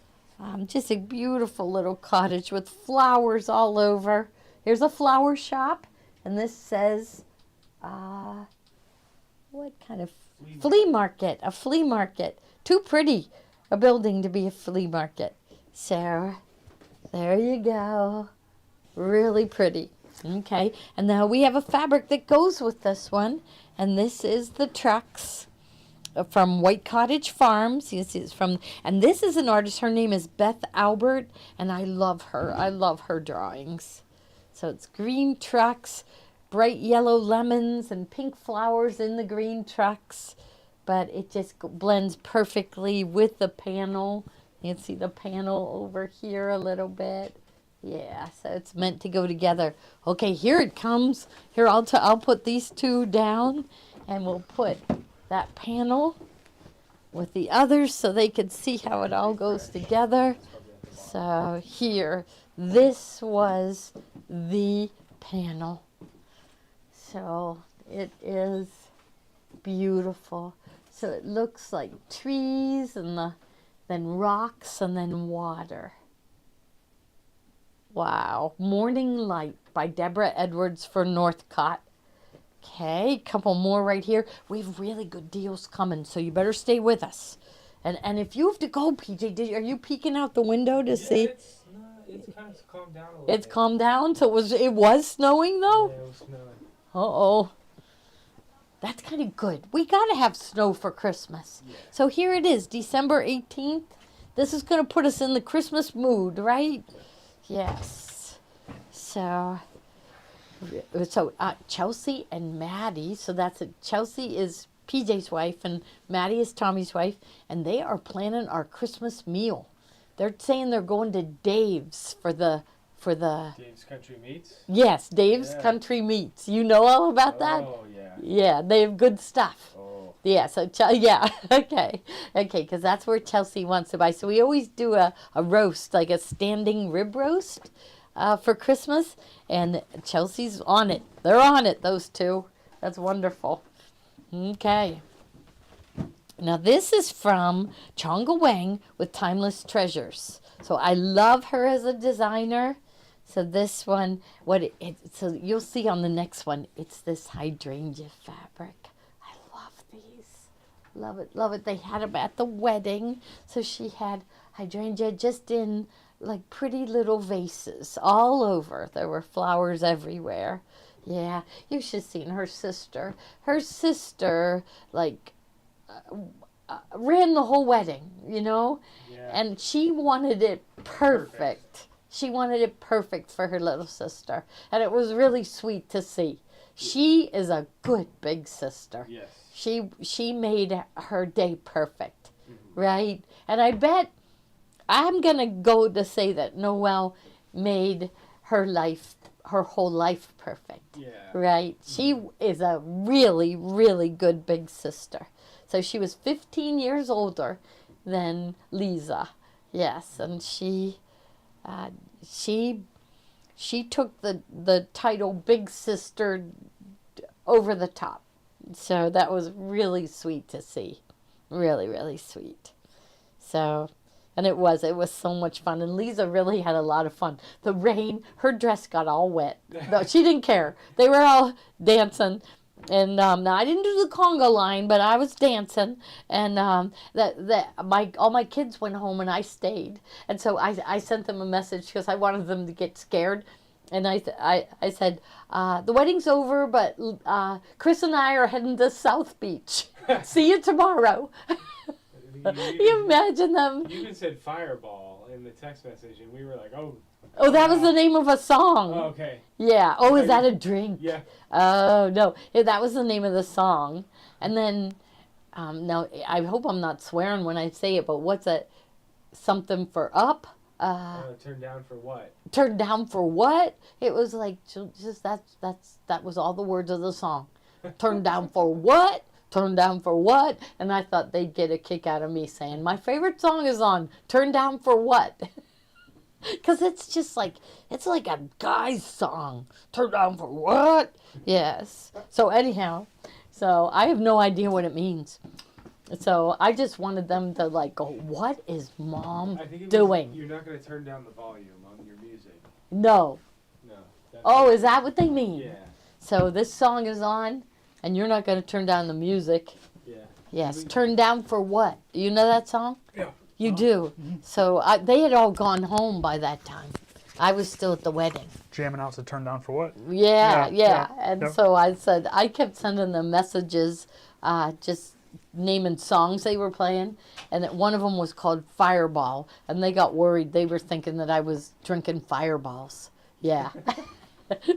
just a beautiful little cottage with flowers all over. Here's a flower shop, and this says, what kind of flea market? A flea market. Too pretty a building to be a flea market. So there you go. Really pretty. Okay, and now we have a fabric that goes with this one, and this is the trucks from White Cottage Farms. You see, it's from, and this is an artist. Her name is Beth Albert, and I love her. I love her drawings. So it's green trucks, bright yellow lemons, and pink flowers in the green trucks, but it just blends perfectly with the panel. You can see the panel over here a little bit. Yeah, so it's meant to go together. Okay, here it comes. Here, I'll put these two down, and we'll put that panel with the others so they can see how it all goes together. So here, this was the panel. So it is beautiful. So it looks like trees and then rocks and then water. Wow. Morning Light by Deborah Edwards for Northcott. Okay, couple more right here. We have really good deals coming, so you better stay with us. And if you have to go, PJ, are you peeking out the window to see? It's kind of calmed down a little It's bit. calmed down. So it was snowing though. Yeah, it was snowing. Uh-oh. That's kind of good. We got to have snow for Christmas. Yeah. So here it is, December 18th. This is going to put us in the Christmas mood, right? Yes. So Chelsea and Maddie. So Chelsea is PJ's wife and Maddie is Tommy's wife. And they are planning our Christmas meal. They're saying they're going to Dave's for the Dave's Country Meats. Yes, Dave's Yeah. Country Meats. You know all about that? Oh, yeah. Yeah, they have good stuff. Oh. Yeah, so yeah, okay, because that's where Chelsea wants to buy. So we always do a roast, like a standing rib roast for Christmas, and Chelsea's on it. They're on it, those two. That's wonderful. Okay. Now this is from Chonga Wang with Timeless Treasures. So I love her as a designer. So this one, so you'll see on the next one, it's this hydrangea fabric. I love these. Love it, love it. They had them at the wedding. So she had hydrangea just in like pretty little vases all over. There were flowers everywhere. Yeah, you should have seen her sister. Her sister, like, ran the whole wedding, you know? Yeah. And she wanted it perfect. She wanted it perfect for her little sister. And it was really sweet to see. She is a good big sister. Yes. She made her day perfect, right? And I bet I'm going to go to say that Noelle made her whole life perfect, Yeah. right? She is a really, really good big sister. So she was 15 years older than Lisa. Yes, and she took the title Big Sister over the top. So that was really sweet to see. Really, really sweet. So, and it was so much fun. And Lisa really had a lot of fun. The rain, her dress got all wet. No, she didn't care. They were all dancing. And now I didn't do the conga line, but I was dancing, and all my kids went home and I stayed, and so I sent them a message because I wanted them to get scared, and I said the wedding's over, but Chris and I are heading to South Beach. See you tomorrow. You imagine them? You even said Fireball in the text message, and we were like, oh. Oh, that was the name of a song. Oh, okay. Yeah. Oh, is that a drink? Yeah. Oh, no. Yeah, that was the name of the song. And then, now, I hope I'm not swearing when I say it, but what's it? Something for up? Turned down for what? Turned down for what? It was like just that was all the words of the song. Turned down for what? Turned down for what? And I thought they'd get a kick out of me saying my favorite song is on Turned Down for What? Because it's just like it's like a guy's song. Turned down for what? Yes. So anyhow, so I have no idea what it means. So I just wanted them to like go, what is mom I think it was, doing? You're not going to turn down the volume on your music. No. No. That's Oh, is that what they mean? Yeah. So this song is on, and you're not going to turn down the music. Yeah. Yes. We- Turn down for what? You know that song? Yeah. You do. So they had all gone home by that time. I was still at the wedding. Jamming out to turn down for what? Yeah, Yeah, yeah. yeah, And yeah. so I kept sending them messages, just naming songs they were playing. And that one of them was called Fireball. And they got worried. They were thinking that I was drinking fireballs. Yeah.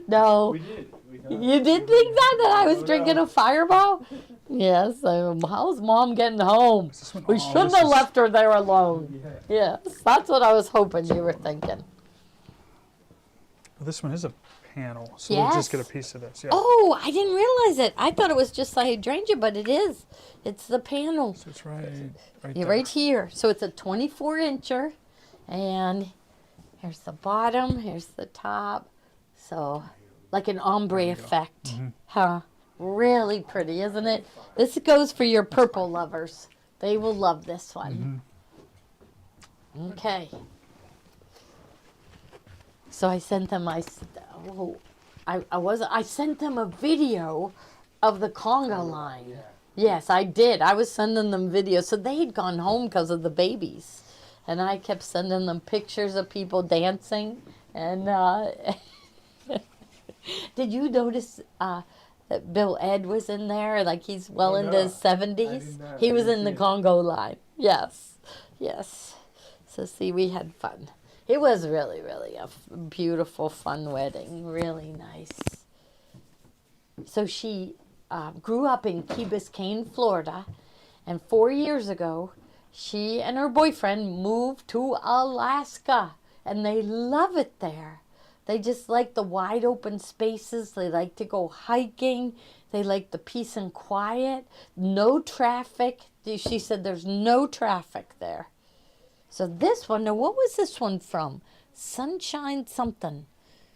No. We did. We thought- You did think that I was Oh, drinking no. a Fireball? Yes. How's mom getting home? Is this one- We oh, shouldn't this have is- left her there alone. Yeah. Yes. That's what I was hoping you were thinking. Well, this one is a panel, so we'll just get a Yes. piece of this. Yeah. Oh, I didn't realize it. I thought it was just the hydrangea, but it is. It's the panel. So it's right Yeah, there. right here. So it's a 24-incher. And here's the bottom. Here's the top. So like an ombre you go. effect. Mhm. Huh. Really pretty, isn't it? This goes for your purple lovers. They will love this one. Okay. So I sent them I sent them a video of the conga line. Yeah. Yes, I did. I was sending them videos. So they had gone home because of the babies. And I kept sending them pictures of people dancing. And did you notice that Bill Ed was in there? Like he's well Oh, into no. his I 70s. did not. He I was didn't in the see it. Congo line. Yes. Yes. So see, we had fun. It was really, really a beautiful, fun wedding. Really nice. So she grew up in Key Biscayne, Florida, and 4 years ago, she and her boyfriend moved to Alaska, and they love it there. They just like the wide open spaces. They like to go hiking. They like the peace and quiet. No traffic. She said there's no traffic there. So this one, now what was this one from? Sunshine something.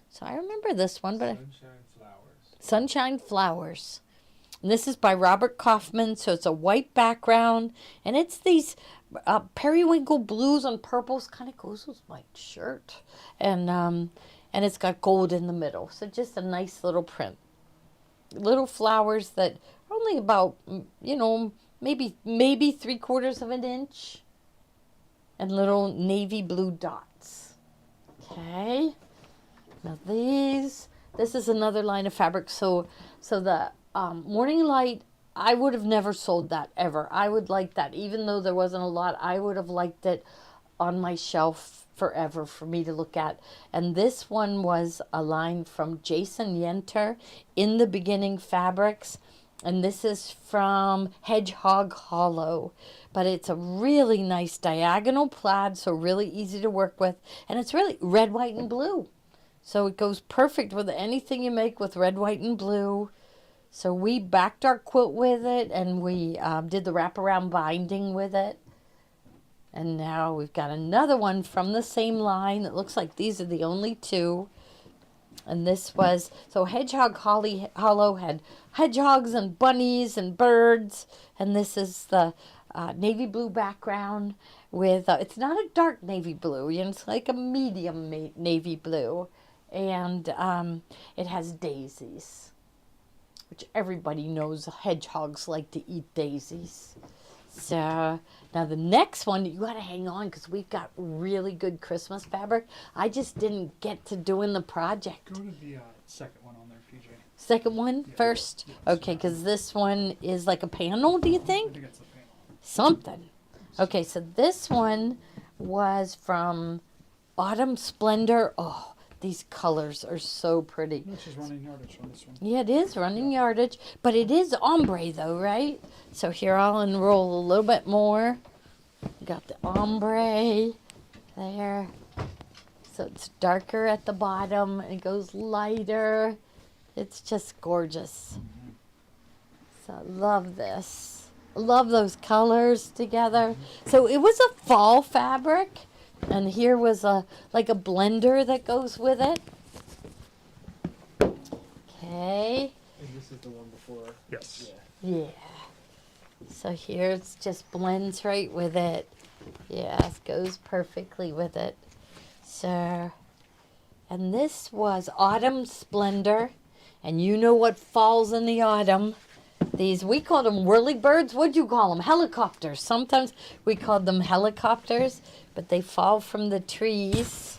So I remember this one, but Sunshine Flowers. Sunshine Flowers. And this is by Robert Kaufman, so it's a white background, and it's these periwinkle blues and purples, kind of goes with my shirt, and it's got gold in the middle, so just a nice little print. Little flowers that are only about, maybe 3/4 of an inch, and little navy blue dots. Okay. Now this is another line of fabric. So the Morning Light, I would have never sold that ever. I would like that, even though there wasn't a lot. I would have liked it on my shelf forever for me to look at. And this one was a line from Jason Yenter, In the Beginning Fabrics. And this is from Hedgehog Hollow. But it's a really nice diagonal plaid, so really easy to work with. And it's really red, white, and blue. So it goes perfect with anything you make with red, white, and blue. So we backed our quilt with it, and we did the wraparound binding with it. And now we've got another one from the same line. It looks like these are the only two. And this was, so Hedgehog Hollow had hedgehogs and bunnies and birds. And this is the navy blue background with, it's not a dark navy blue, it's like a medium navy blue. And it has daisies, which everybody knows hedgehogs like to eat daisies. So now the next one, you got to hang on because we've got really good Christmas fabric. I just didn't get to doing the project. Go to the second one on there, PJ. Second one first? Okay, because this one is like a panel, do you I think? think it's the panel. Something. Okay, so this one was from Autumn Splendor. Oh, these colors are so pretty. No, she's running yardage on this one. Yeah, it is running yardage, but it is ombre though, right? So here I'll unroll a little bit more. Got the ombre there. So it's darker at the bottom and it goes lighter. It's just gorgeous. So I love this. I love those colors together. So it was a fall fabric, and here was a like a blender that goes with it. Okay. And this is the one before. Yes. Yeah. Yeah. So here it's just blends right with it. Yes, goes perfectly with it. So, and this was Autumn Splendor. And you know what falls in the autumn. These, we call them whirlybirds. What'd you call them? Helicopters. Sometimes we called them helicopters, but they fall from the trees.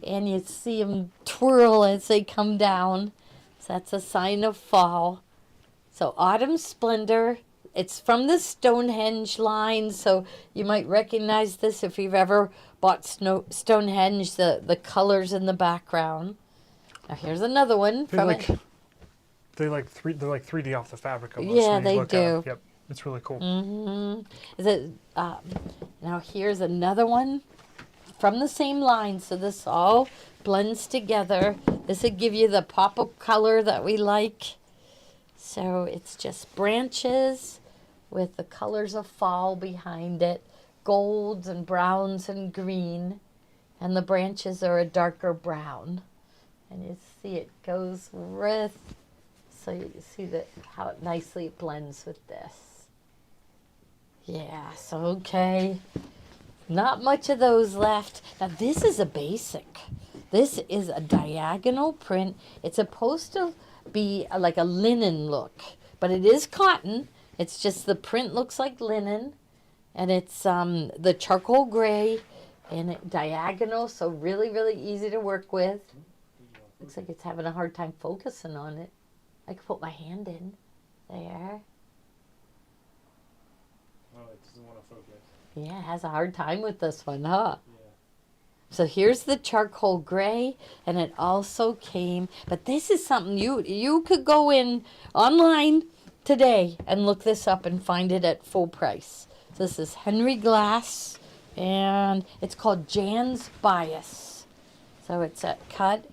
And you see them twirl as they come down. So that's a sign of fall. So Autumn Splendor. It's from the Stonehenge line, so you might recognize this if you've ever bought Stonehenge, the colors in the background. Now here's another one from it. They're like 3D off the fabric almost. Yeah, when you they look at it. do. Yep, it's really cool. Is it? Now here's another one from the same line. So this all blends together. This would give you the pop of color that we like. So it's just branches with the colors of fall behind it, golds and browns and green, and the branches are a darker brown. And you see it goes with, so you see that how nicely it blends with this. Yeah, so okay. Not much of those left. Now this is a basic. This is a diagonal print. It's supposed to be like a linen look, but it is cotton. It's just the print looks like linen, and it's the charcoal gray and diagonal, so really, really easy to work with. Looks like it's having a hard time focusing on it. I could put my hand in there. Oh, it doesn't want to focus. Yeah, it has a hard time with this one, huh? Yeah. So here's the charcoal gray, and it also came, but this is something you could go in online today and look this up and find it at full price. So this is Henry Glass, and it's called Jan's Bias. So it's at cut.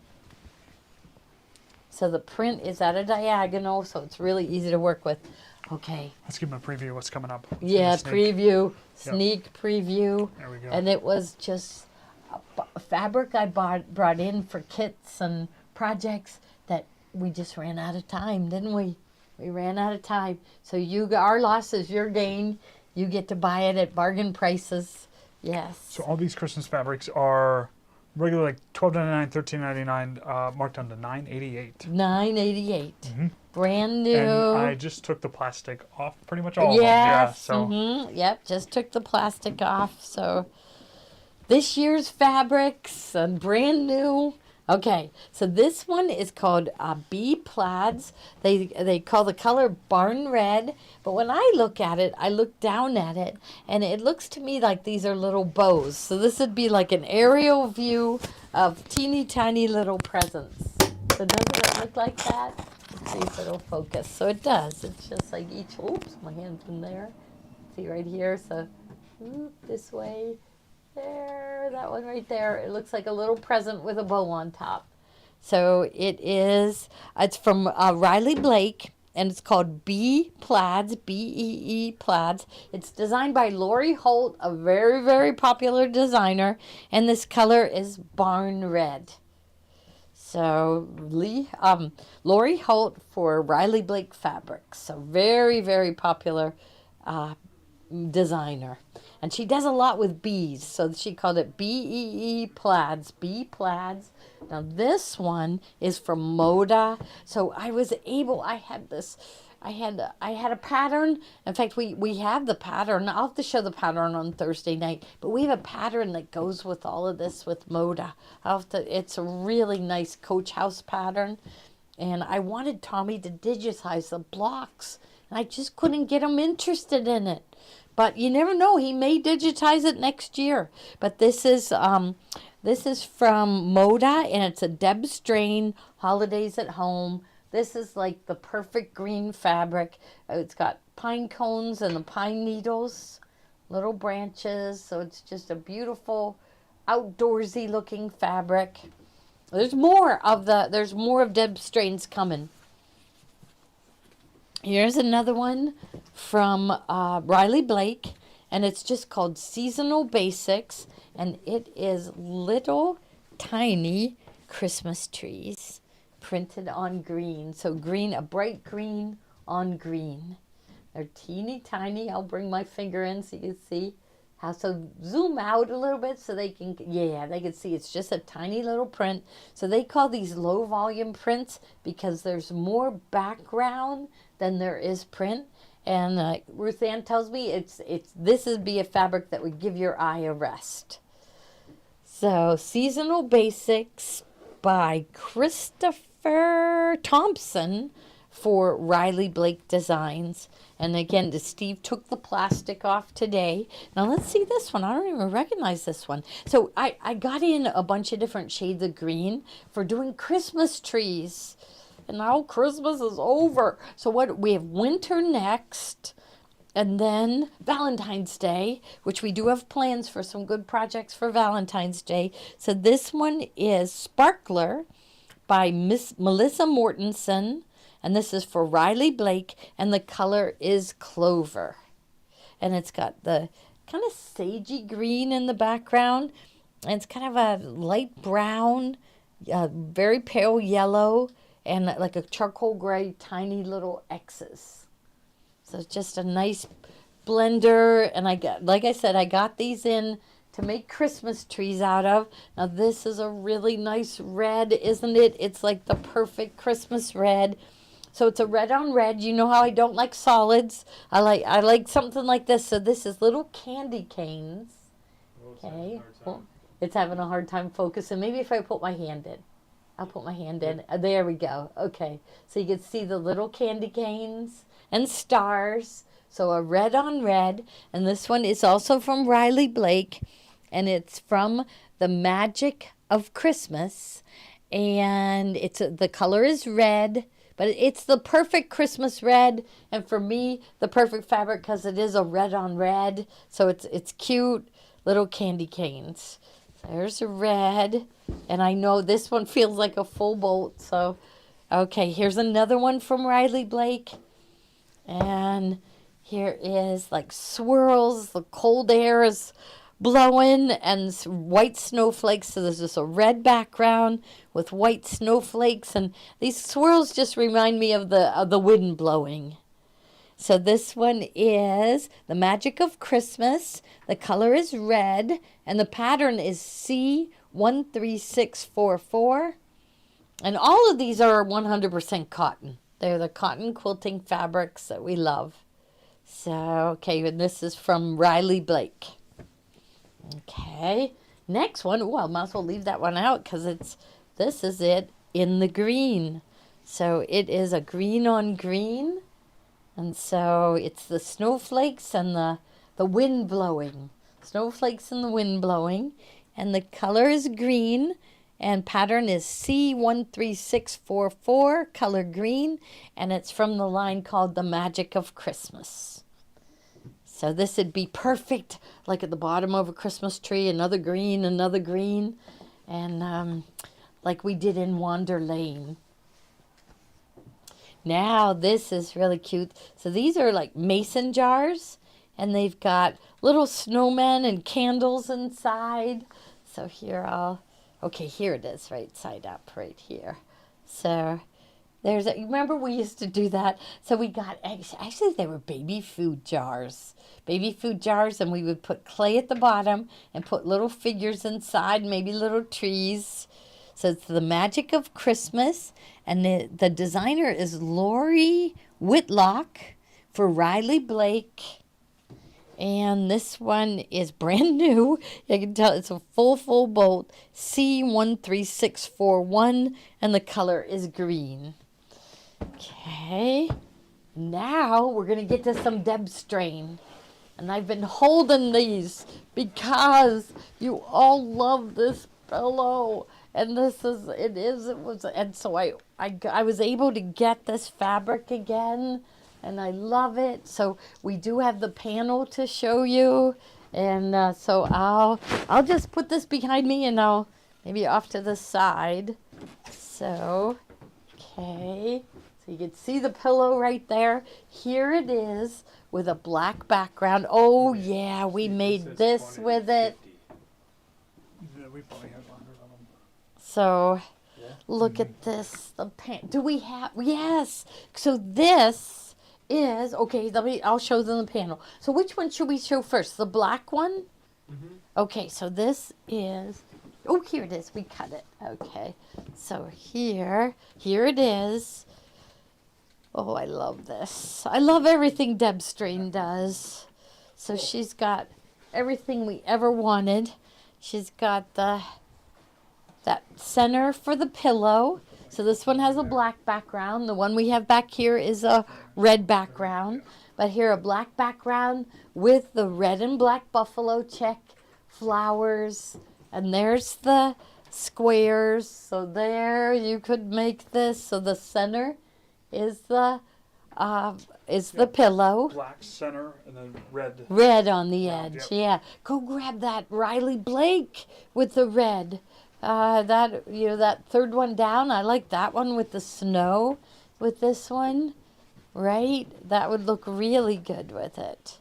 So the print is at a diagonal, so it's really easy to work with. Okay. Let's give them a preview of what's coming up. Yeah, Sneak. preview, sneak preview. There we go. And it was just a fabric I brought in for kits and projects that we just ran out of time, didn't we? We ran out of time. So our loss is your gain. You get to buy it at bargain prices. Yes. So all these Christmas fabrics are regular like $12.99, $13.99, marked down to $9.88. $9.88. Brand new. And I just took the plastic off pretty much all of them. Yes. Yeah, so Yep. Just took the plastic off. So this year's fabrics and brand new. Okay, so this one is called Bee Plaids. They call the color Barn Red, but when I look at it, I look down at it, and it looks to me like these are little bows. So this would be like an aerial view of teeny tiny little presents. So doesn't it look like that? Let's see if it'll focus. So it does. It's just like each, oops, my hand's in there. See right here, so this way. There, that one right there. It looks like a little present with a bow on top. So it's from Riley Blake, and it's called Bee Plaids, B-E-E Plaids. It's designed by Lori Holt, a very, very popular designer, and this color is Barn Red. So Lori Holt for Riley Blake Fabrics. So very, very popular designer. And she does a lot with bees, so she called it B-E-E Plaids, Bee Plaids. Now this one is from Moda. So I had a pattern. In fact, we have the pattern. I'll have to show the pattern on Thursday night. But we have a pattern that goes with all of this with Moda. It's a really nice Coach House pattern. And I wanted Tommy to digitize the blocks. And I just couldn't get him interested in it. But you never know. He may digitize it next year. But this is from Moda, and it's a Deb Strain Holidays at Home. This is like the perfect green fabric. It's got pine cones and the pine needles, little branches. So it's just a beautiful outdoorsy looking fabric. There's more of Deb Strains coming. Here's another one from Riley Blake, and it's just called Seasonal Basics, and it is little tiny Christmas trees printed on green. So green, a bright green on green. They're teeny tiny. I'll bring my finger in so you can see how. So zoom out a little bit so they can, yeah, they can see it's just a tiny little print. So they call these low volume prints because there's more background than there is print. And Ruth Ann tells me this would be a fabric that would give your eye a rest. So Seasonal Basics by Christopher Thompson for Riley Blake Designs. And again, Steve took the plastic off today. Now let's see this one. I don't even recognize this one. So I got in a bunch of different shades of green for doing Christmas trees. And now Christmas is over. So what we have winter next, and then Valentine's Day, which we do have plans for some good projects for Valentine's Day. So this one is Sparkler by Miss Melissa Mortensen, and this is for Riley Blake, and the color is Clover. And it's got the kind of sagey green in the background, and it's kind of a light brown, very pale yellow, and like a charcoal gray, tiny little X's. So it's just a nice blender, and like I said, I got these in to make Christmas trees out of. Now this is a really nice red, isn't it? It's like the perfect Christmas red. So it's a red on red. You know how I don't like solids. I like something like this. So this is little candy canes. Okay. Well, it's having a hard time focusing. Maybe if I put my hand in. I'll put my hand in. There we go. Okay. So you can see the little candy canes and stars. So a red on red. And this one is also from Riley Blake. And it's from The Magic of Christmas. And the color is red. But it's the perfect Christmas red, and for me, the perfect fabric because it is a red on red. So it's cute little candy canes. There's a red, and I know this one feels like a full bolt. So, okay, here's another one from Riley Blake. And here is like swirls. The cold air is blowing and white snowflakes. So there's just a red background with white snowflakes, and these swirls just remind me of the wind blowing. So this one is The Magic of Christmas. The color is red, and the pattern is C13644. And all of these are 100% cotton. They're the cotton quilting fabrics that we love. So, okay, and this is from Riley Blake. Okay, next one. Oh, I might as well leave that one out because this is it in the green. So it is a green on green. And so it's the snowflakes and the wind blowing. Snowflakes and the wind blowing. And the color is green. And pattern is C13644, color green. And it's from the line called The Magic of Christmas. So this would be perfect, like at the bottom of a Christmas tree, another green, and like we did in Wander Lane. Now this is really cute. So these are like mason jars, and they've got little snowmen and candles inside. So here here it is, right side up, right here. So you remember we used to do that? So we got, actually they were baby food jars, and we would put clay at the bottom and put little figures inside, maybe little trees. So it's The Magic of Christmas, and the designer is Lori Whitlock for Riley Blake. And this one is brand new. You can tell it's a full bolt, C13641, and the color is green. Okay, now we're going to get to some Deb Strain. And I've been holding these because you all love this pillow. And and so I was able to get this fabric again, and I love it. So we do have the panel to show you, And so I'll just put this behind me and I'll maybe off to the side. So, okay. So you can see the pillow right there. Here it is with a black background. Oh yeah, we made this with it. Yeah, we probably have 100 of them. So Yeah. look at this. The do we have? Yes. So this is okay. I'll show them the panel. So which one should we show first? The black one. Mhm. Okay. So this is. Oh, here it is. We cut it. Okay. So here it is. Oh, I love this. I love everything Deb Strain does. So she's got everything we ever wanted. She's got that center for the pillow. So this one has a black background. The one we have back here is a red background. But here a black background with the red and black buffalo check flowers. And there's the squares. So there you could make this. So the center is the pillow. Black center and then red. Red on the Round, edge, yep. yeah. Go grab that Riley Blake with the red. That third one down. I like that one with the snow. With this one, right? That would look really good with it.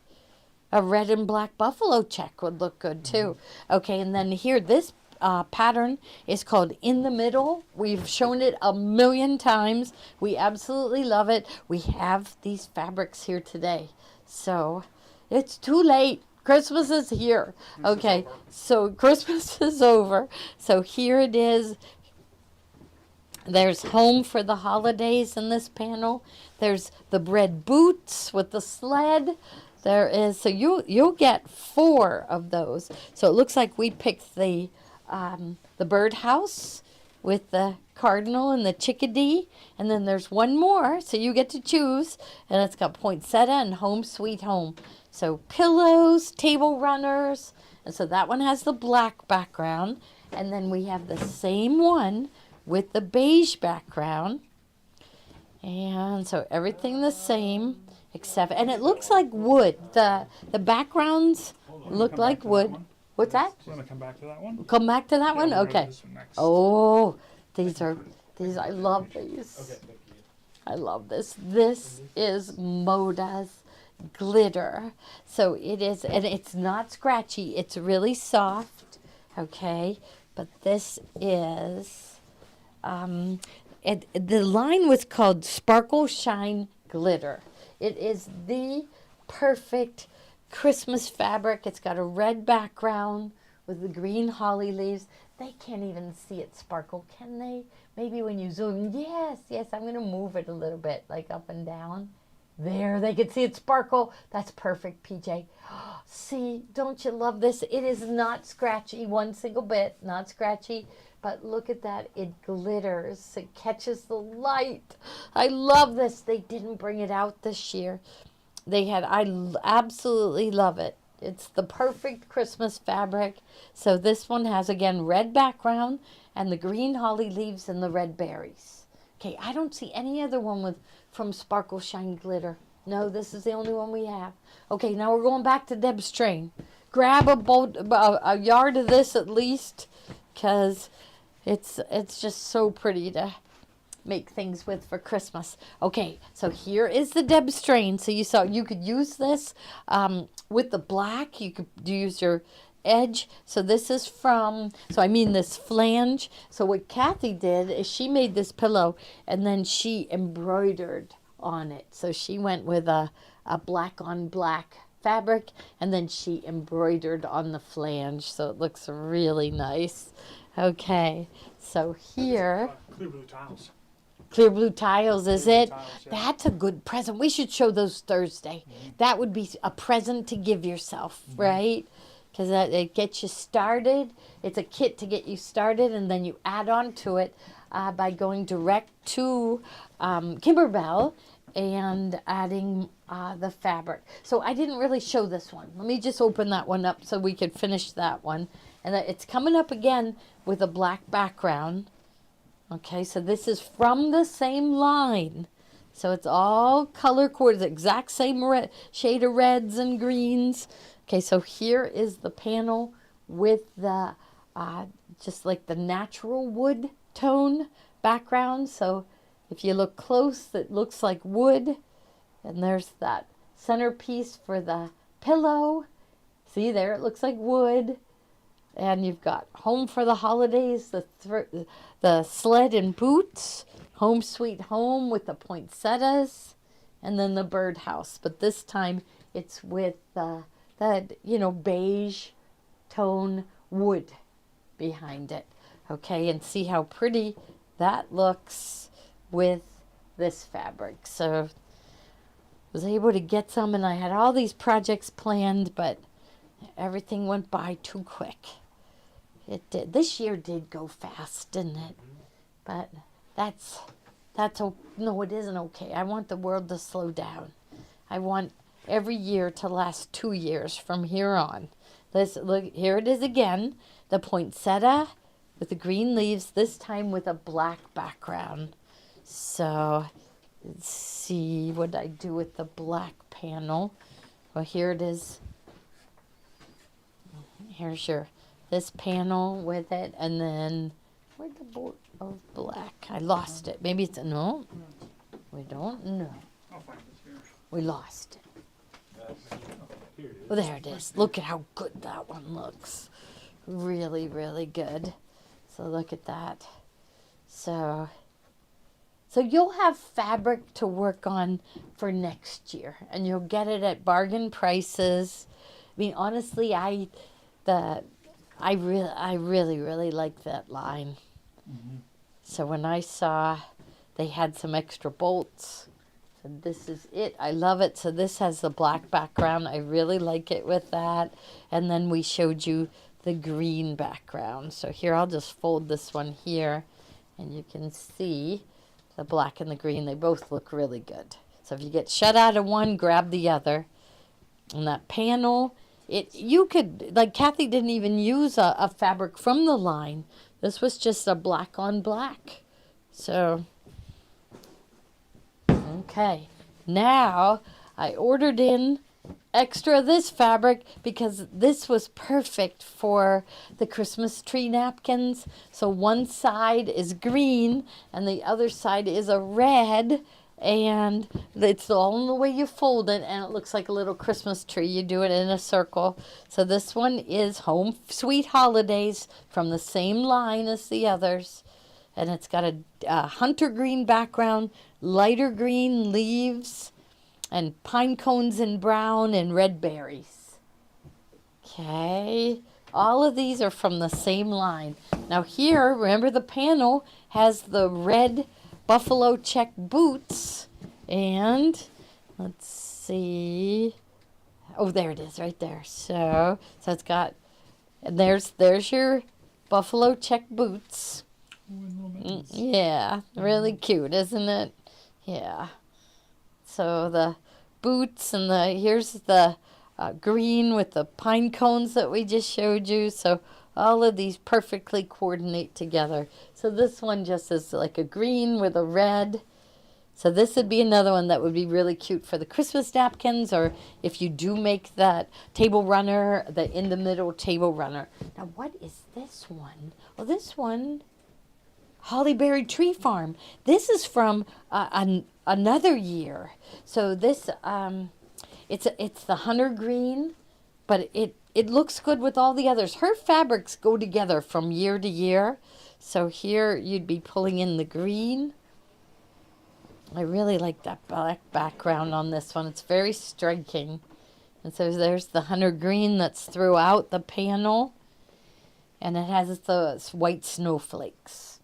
A red and black buffalo check would look good too. Okay, and then here this pattern is called In the Middle. We've shown it a million times. We absolutely love it. We have these fabrics here today. So it's too late. Christmas is here. Okay, so Christmas is over. So here it is. There's Home for the Holidays in this panel. There's the bread boots with the sled. There is, so you'll get 4 of those. So it looks like we picked the birdhouse with the cardinal and the chickadee, and then there's one more, so you get to choose, and it's got poinsettia and Home Sweet Home. So pillows, table runners, and so that one has the black background, and then we have the same one with the beige background, and so everything the same except, and it looks like wood. The backgrounds look like wood. What's that? We're gonna come back to that one. Come back to that one? Yeah, we're gonna Okay. do this one next. Oh, these, I love these. Okay, thank you. I love this. This is Moda's glitter. So it is, and it's not scratchy. It's really soft, okay? But this is, the line was called Sparkle Shine Glitter. It is the perfect Christmas fabric. It's got a red background with the green holly leaves. They can't even see it sparkle, can they? Maybe when you zoom. Yes, I'm going to move it a little bit, like up and down. There, they can see it sparkle. That's perfect, PJ. See, don't you love this? It is not scratchy, one single bit, not scratchy. But look at that, it glitters. It catches the light. I love this. They didn't bring it out this year. Absolutely love it. It's the perfect Christmas fabric. So this one has, again, red background and the green holly leaves and the red berries. Okay, I don't see any other one from Sparkle Shine Glitter. No, this is the only one we have. Okay, now we're going back to Deb Strain. Grab a yard of this at least, because it's just so pretty to make things with for Christmas. Okay, so here is the Deb Strain. So you could use this with the black. You could use your edge. So this is this flange. So what Kathy did is she made this pillow and then she embroidered on it. So she went with a black on black fabric and then she embroidered on the flange. So it looks really nice. Okay, so here, Clear blue tiles. clear blue tiles, is Clear it? blue tiles, yeah. That's a good present. We should show those Thursday. That would be a present to give yourself, right? Because it gets you started. It's a kit to get you started, and then you add on to it by going direct to Kimberbell and adding the fabric. So I didn't really show this one. Let me just open that one up so we could finish that one. And it's coming up again with a black background. Okay, so this is from the same line. So it's all color coordinated, exact same shade of reds and greens. Okay, so here is the panel with the just like the natural wood tone background. So if you look close, it looks like wood. And there's that centerpiece for the pillow. See there, it looks like wood. And you've got Home for the Holidays, the sled and boots, Home Sweet Home with the poinsettias, and then the birdhouse. But this time it's with that, beige tone wood behind it. Okay, and see how pretty that looks with this fabric. So I was able to get some, and I had all these projects planned, but everything went by too quick. It did. This year did go fast, didn't it? But no, it isn't okay. I want the world to slow down. I want every year to last 2 years from here on. Look, here it is again, the poinsettia with the green leaves, this time with a black background. So let's see what I do with the black panel. Well, here it is. Here's this panel with it, and then where'd the board of black? I lost it. Maybe it's no. We don't know. I'll find this here. We lost it. Well, there it is. Look at how good that one looks. Really, really good. So look at that. So you'll have fabric to work on for next year, and you'll get it at bargain prices. I mean, honestly, I really like that line. Mm-hmm. So when I saw they had some extra bolts, so this is it. I love it. So this has the black background. I really like it with that. And then we showed you the green background. So here, I'll just fold this one here, and you can see the black and the green. They both look really good. So if you get shut out of one, grab the other. And that panel, you could, like Kathy didn't even use a fabric from the line. This was just a black on black. So, okay. Now, I ordered in extra this fabric because this was perfect for the Christmas tree napkins. So one side is green and the other side is a red, and it's all in the way you fold it, and it looks like a little Christmas tree. You do it in a circle. So this one is Home Sweet Holidays from the same line as the others, and it's got a hunter green background, lighter green leaves, and pine cones in brown and red berries. Okay, all of these are from the same line. Now here, remember the panel has the red buffalo check boots, and let's see. Oh, there it is, right there. So it's got, and there's your buffalo check boots. Yeah, really cute, isn't it? Yeah. So the boots, and here's the green with the pine cones that we just showed you. So all of these perfectly coordinate together. So this one just is like a green with a red. So this would be another one that would be really cute for the Christmas napkins, or if you do make that table runner, the in the middle table runner. Now what is this one? Well, this one, Hollyberry Tree Farm. This is from another year. So this, it's the hunter green, but it looks good with all the others. Her fabrics go together from year to year. So here you'd be pulling in the green. I really like that black background on this one. It's very striking. And so there's the hunter green that's throughout the panel. And it has the white snowflakes.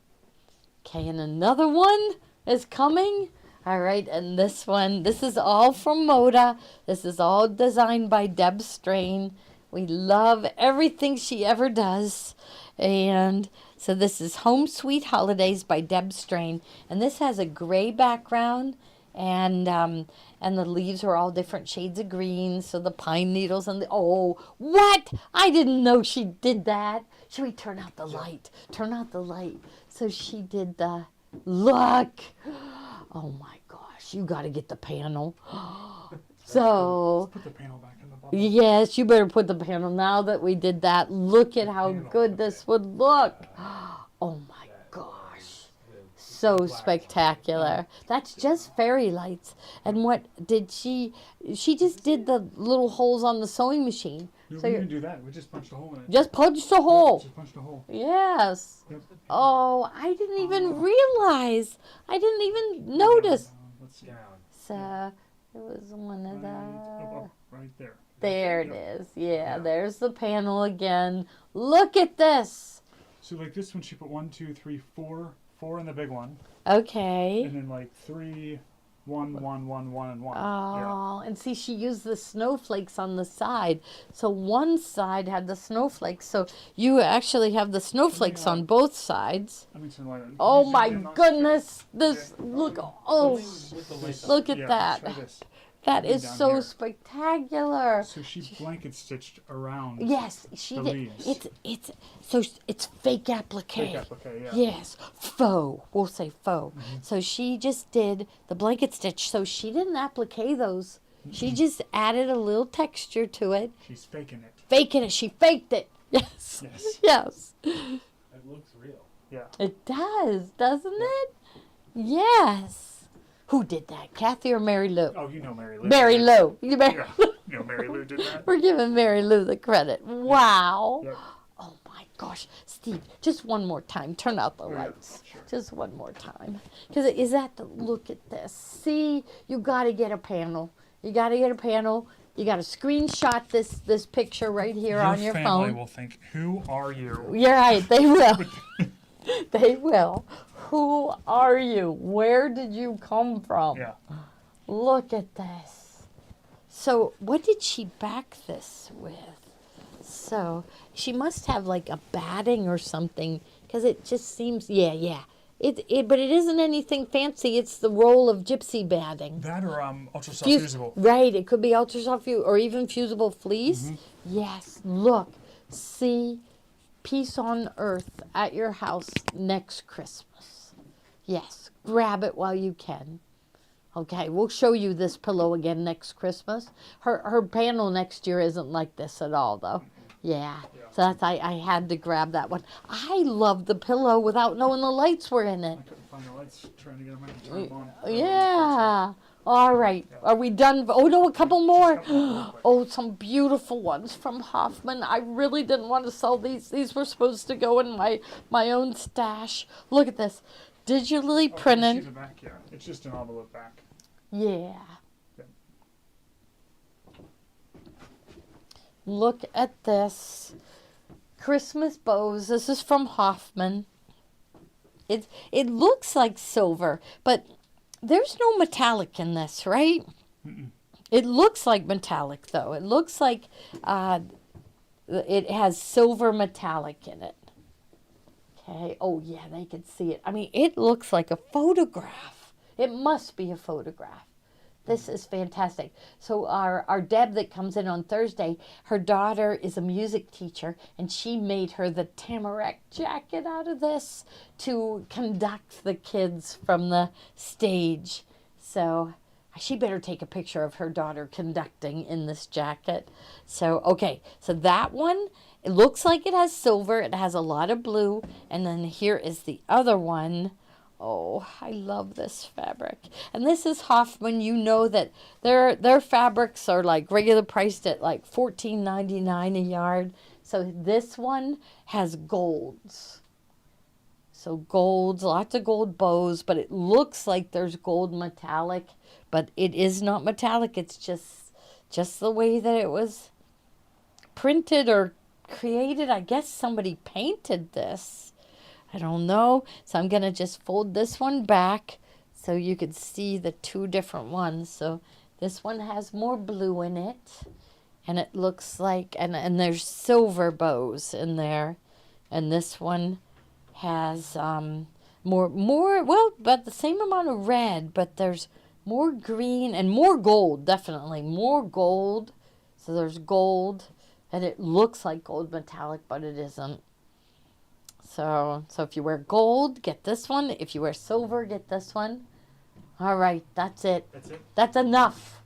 Okay, and another one is coming. All right, and this one, this is all from Moda. This is all designed by Deb Strain. We love everything she ever does. And so this is Home Sweet Holidays by Deb Strain. And this has a gray background, and the leaves are all different shades of green. So the pine needles and oh, what? I didn't know she did that. Should we turn out the light? Turn out the light. So she did the, look. Oh my gosh, you got to get the panel. So, Let's put the panel back in the bubble. yes, you better put the panel. Now that we did that, look at how good this would look. Oh my gosh. So spectacular. That's just fairy lights. And what did she just did the little holes on the sewing machine. We So didn't you're even do that. We just punched a hole in it. just punched a hole. Just punched a hole. Yes. Yep. Oh, I didn't even realize. I didn't even notice. Let's see. Down. So it was one of the. Right there. There it Yep. is. Yeah, there's the panel again. Look at this. So like this one, she put 1, 2, 3, 4, 4 in the big one, Okay. and then like 3, 1, 1, 1, 1, and 1. Oh, and see, she used the snowflakes on the side. So one side had the snowflakes. So you actually have the snowflakes on both sides. I mean, so like, Oh you zoom my in on it? goodness. This, Okay. look, oh, With the lights on. look at Yeah, that. try this. That is down so here. spectacular. So she blanket stitched around. Yes, she The did. leaves. It's fake applique. Fake applique, yeah. Yes, faux. We'll say faux. Mm-hmm. So she just did the blanket stitch. So she didn't applique those. She just added a little texture to it. She's faking it. Faking it. She faked it. Yes. Yes. Yes. It looks real. Yeah. It does, doesn't it? Yes. Who did that? Kathy or Mary Lou? Oh, you know Mary Lou. Mary did. Lou. You Mary Yeah. You know Mary Lou did that. We're giving Mary Lou the credit. Wow. Yep. Oh my gosh. Steve, just one more time. Turn out the yeah, lights. sure. Just one more time. Because is that the look at this? See, you got to get a panel. You got to get a panel. You got to screenshot this picture right here on your family phone. will think, who are you? You're right. They will. They will. Who are you? Where did you come from? Yeah. Look at this. So, what did she back this with? So, she must have like a batting or something because it just seems, yeah. But it isn't anything fancy. It's the roll of gypsy batting. That or ultra soft Fuse- fusible. Right. It could be ultra soft or even fusible fleece. Mm-hmm. Yes. Look. See, peace on earth at your house next Christmas. Yes. Grab it while you can. Okay, we'll show you this pillow again next Christmas. Her panel next year isn't like this at all, though. Yeah, so that's I had to grab that one. I love the pillow without knowing the lights were in it. I couldn't find the lights, trying to get them out and turn them on. Yeah. All right. Are we done? Oh no, a couple more. Just a couple more, real quick. Oh, some beautiful ones from Hoffman. I really didn't want to sell these. These were supposed to go in my own stash. Look at this. Digitally Oh, you see printed. the back? Yeah. It's just an envelope back. Yeah. Yeah. Look at this. Christmas bows. This is from Hoffman. It looks like silver, but there's no metallic in this, right? It looks like metallic, though. It looks like it has silver metallic in it. Okay. Oh, yeah, they can see it. I mean, it looks like a photograph. It must be a photograph. This is fantastic. So our Deb that comes in on Thursday, her daughter is a music teacher, and she made her the tamarack jacket out of this to conduct the kids from the stage. So she better take a picture of her daughter conducting in this jacket. So, okay, so that one, it looks like it has silver. It has a lot of blue. And then here is the other one. Oh, I love this fabric. And this is Hoffman. You know that their fabrics are like regular priced at like $14.99 a yard. So this one has golds. So golds, lots of gold bows, but it looks like there's gold metallic, but it is not metallic. It's just the way that it was printed or created. I guess somebody painted this. I don't know. So I'm going to just fold this one back so you can see the two different ones. So this one has more blue in it. And it looks like, and there's silver bows in there. And this one has more, well, but the same amount of red, but there's more green and more gold, definitely. More gold. So there's gold. And it looks like gold metallic, but it isn't. So if you wear gold, get this one. If you wear silver, get this one. All right, that's it. That's it. That's enough.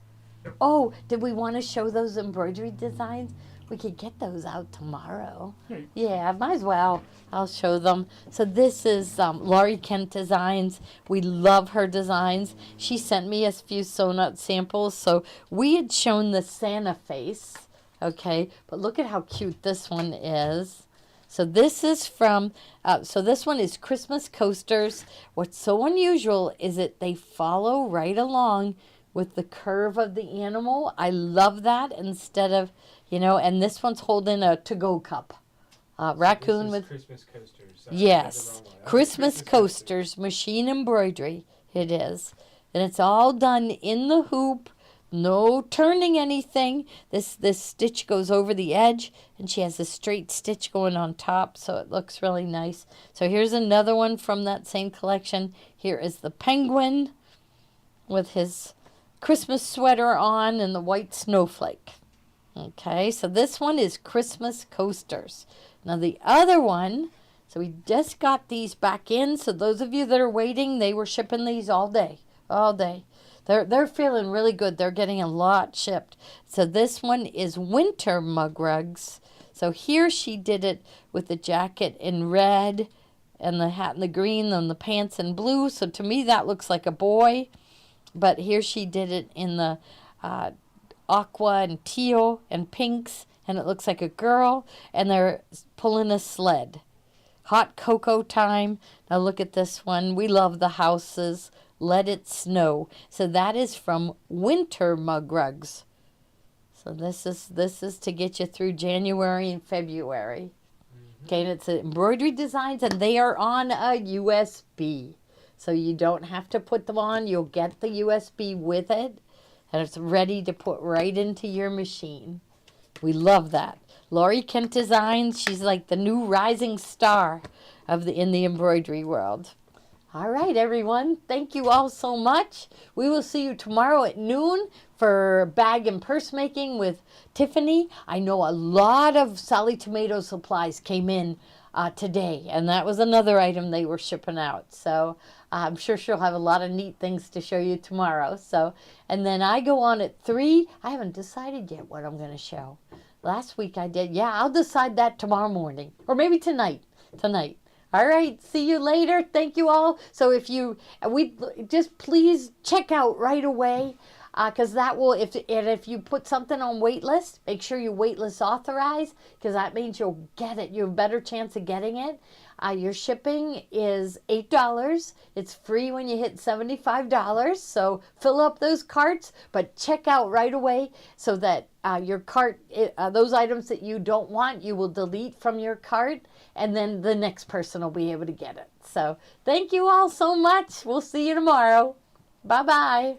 Oh, did we want to show those embroidery designs? We could get those out tomorrow. Yeah, might as well. I'll show them. So this is Laurie Kent Designs. We love her designs. She sent me a few sewn out samples. So we had shown the Santa face, okay? But look at how cute this one is. So this is from, so this one is Christmas coasters. What's so unusual is that they follow right along with the curve of the animal. I love that instead of, you know, and this one's holding a to-go cup. Raccoon with, Christmas coasters. yes, Christmas coasters, machine embroidery, it is. And it's all done in the hoop, no turning anything. This stitch goes over the edge, and she has a straight stitch going on top, so it looks really nice. So here's another one from that same collection. Here is the penguin with his Christmas sweater on and the white snowflake. Okay, so this one is Christmas coasters. Now the other one, so we just got these back in. So those of you that are waiting, they were shipping these all day, all day. They're feeling really good. They're getting a lot shipped. So this one is winter mug rugs. So here she did it with the jacket in red and the hat in the green and the pants in blue. So to me that looks like a boy. But here she did it in the aqua and teal and pinks, and it looks like a girl, and they're pulling a sled. Hot cocoa time. Now look at this one. We love the houses. Let it snow. So that is from Winter Mug Rugs. So this is to get you through January and February. Okay, and it's embroidery designs, and they are on a USB. So you don't have to put them on. You'll get the USB with it, and it's ready to put right into your machine. We love that. Laurie Kent Designs, she's like the new rising star in the embroidery world. All right, everyone. Thank you all so much. We will see you tomorrow at noon for bag and purse making with Tiffany. I know a lot of Sally Tomato supplies came in today, and that was another item they were shipping out. So I'm sure she'll have a lot of neat things to show you tomorrow. So, and then I go on at 3. I haven't decided yet what I'm going to show. Last week I did. Yeah, I'll decide that tomorrow morning, or maybe tonight. All right, see you later. Thank you all. So if you, just please check out right away, because that will, if you put something on waitlist, make sure you waitlist authorize, because that means you'll get it. You have a better chance of getting it. Your shipping is $8. It's free when you hit $75. So fill up those carts, but check out right away so that your cart, those items that you don't want, you will delete from your cart, and then the next person will be able to get it. So thank you all so much. We'll see you tomorrow. Bye-bye.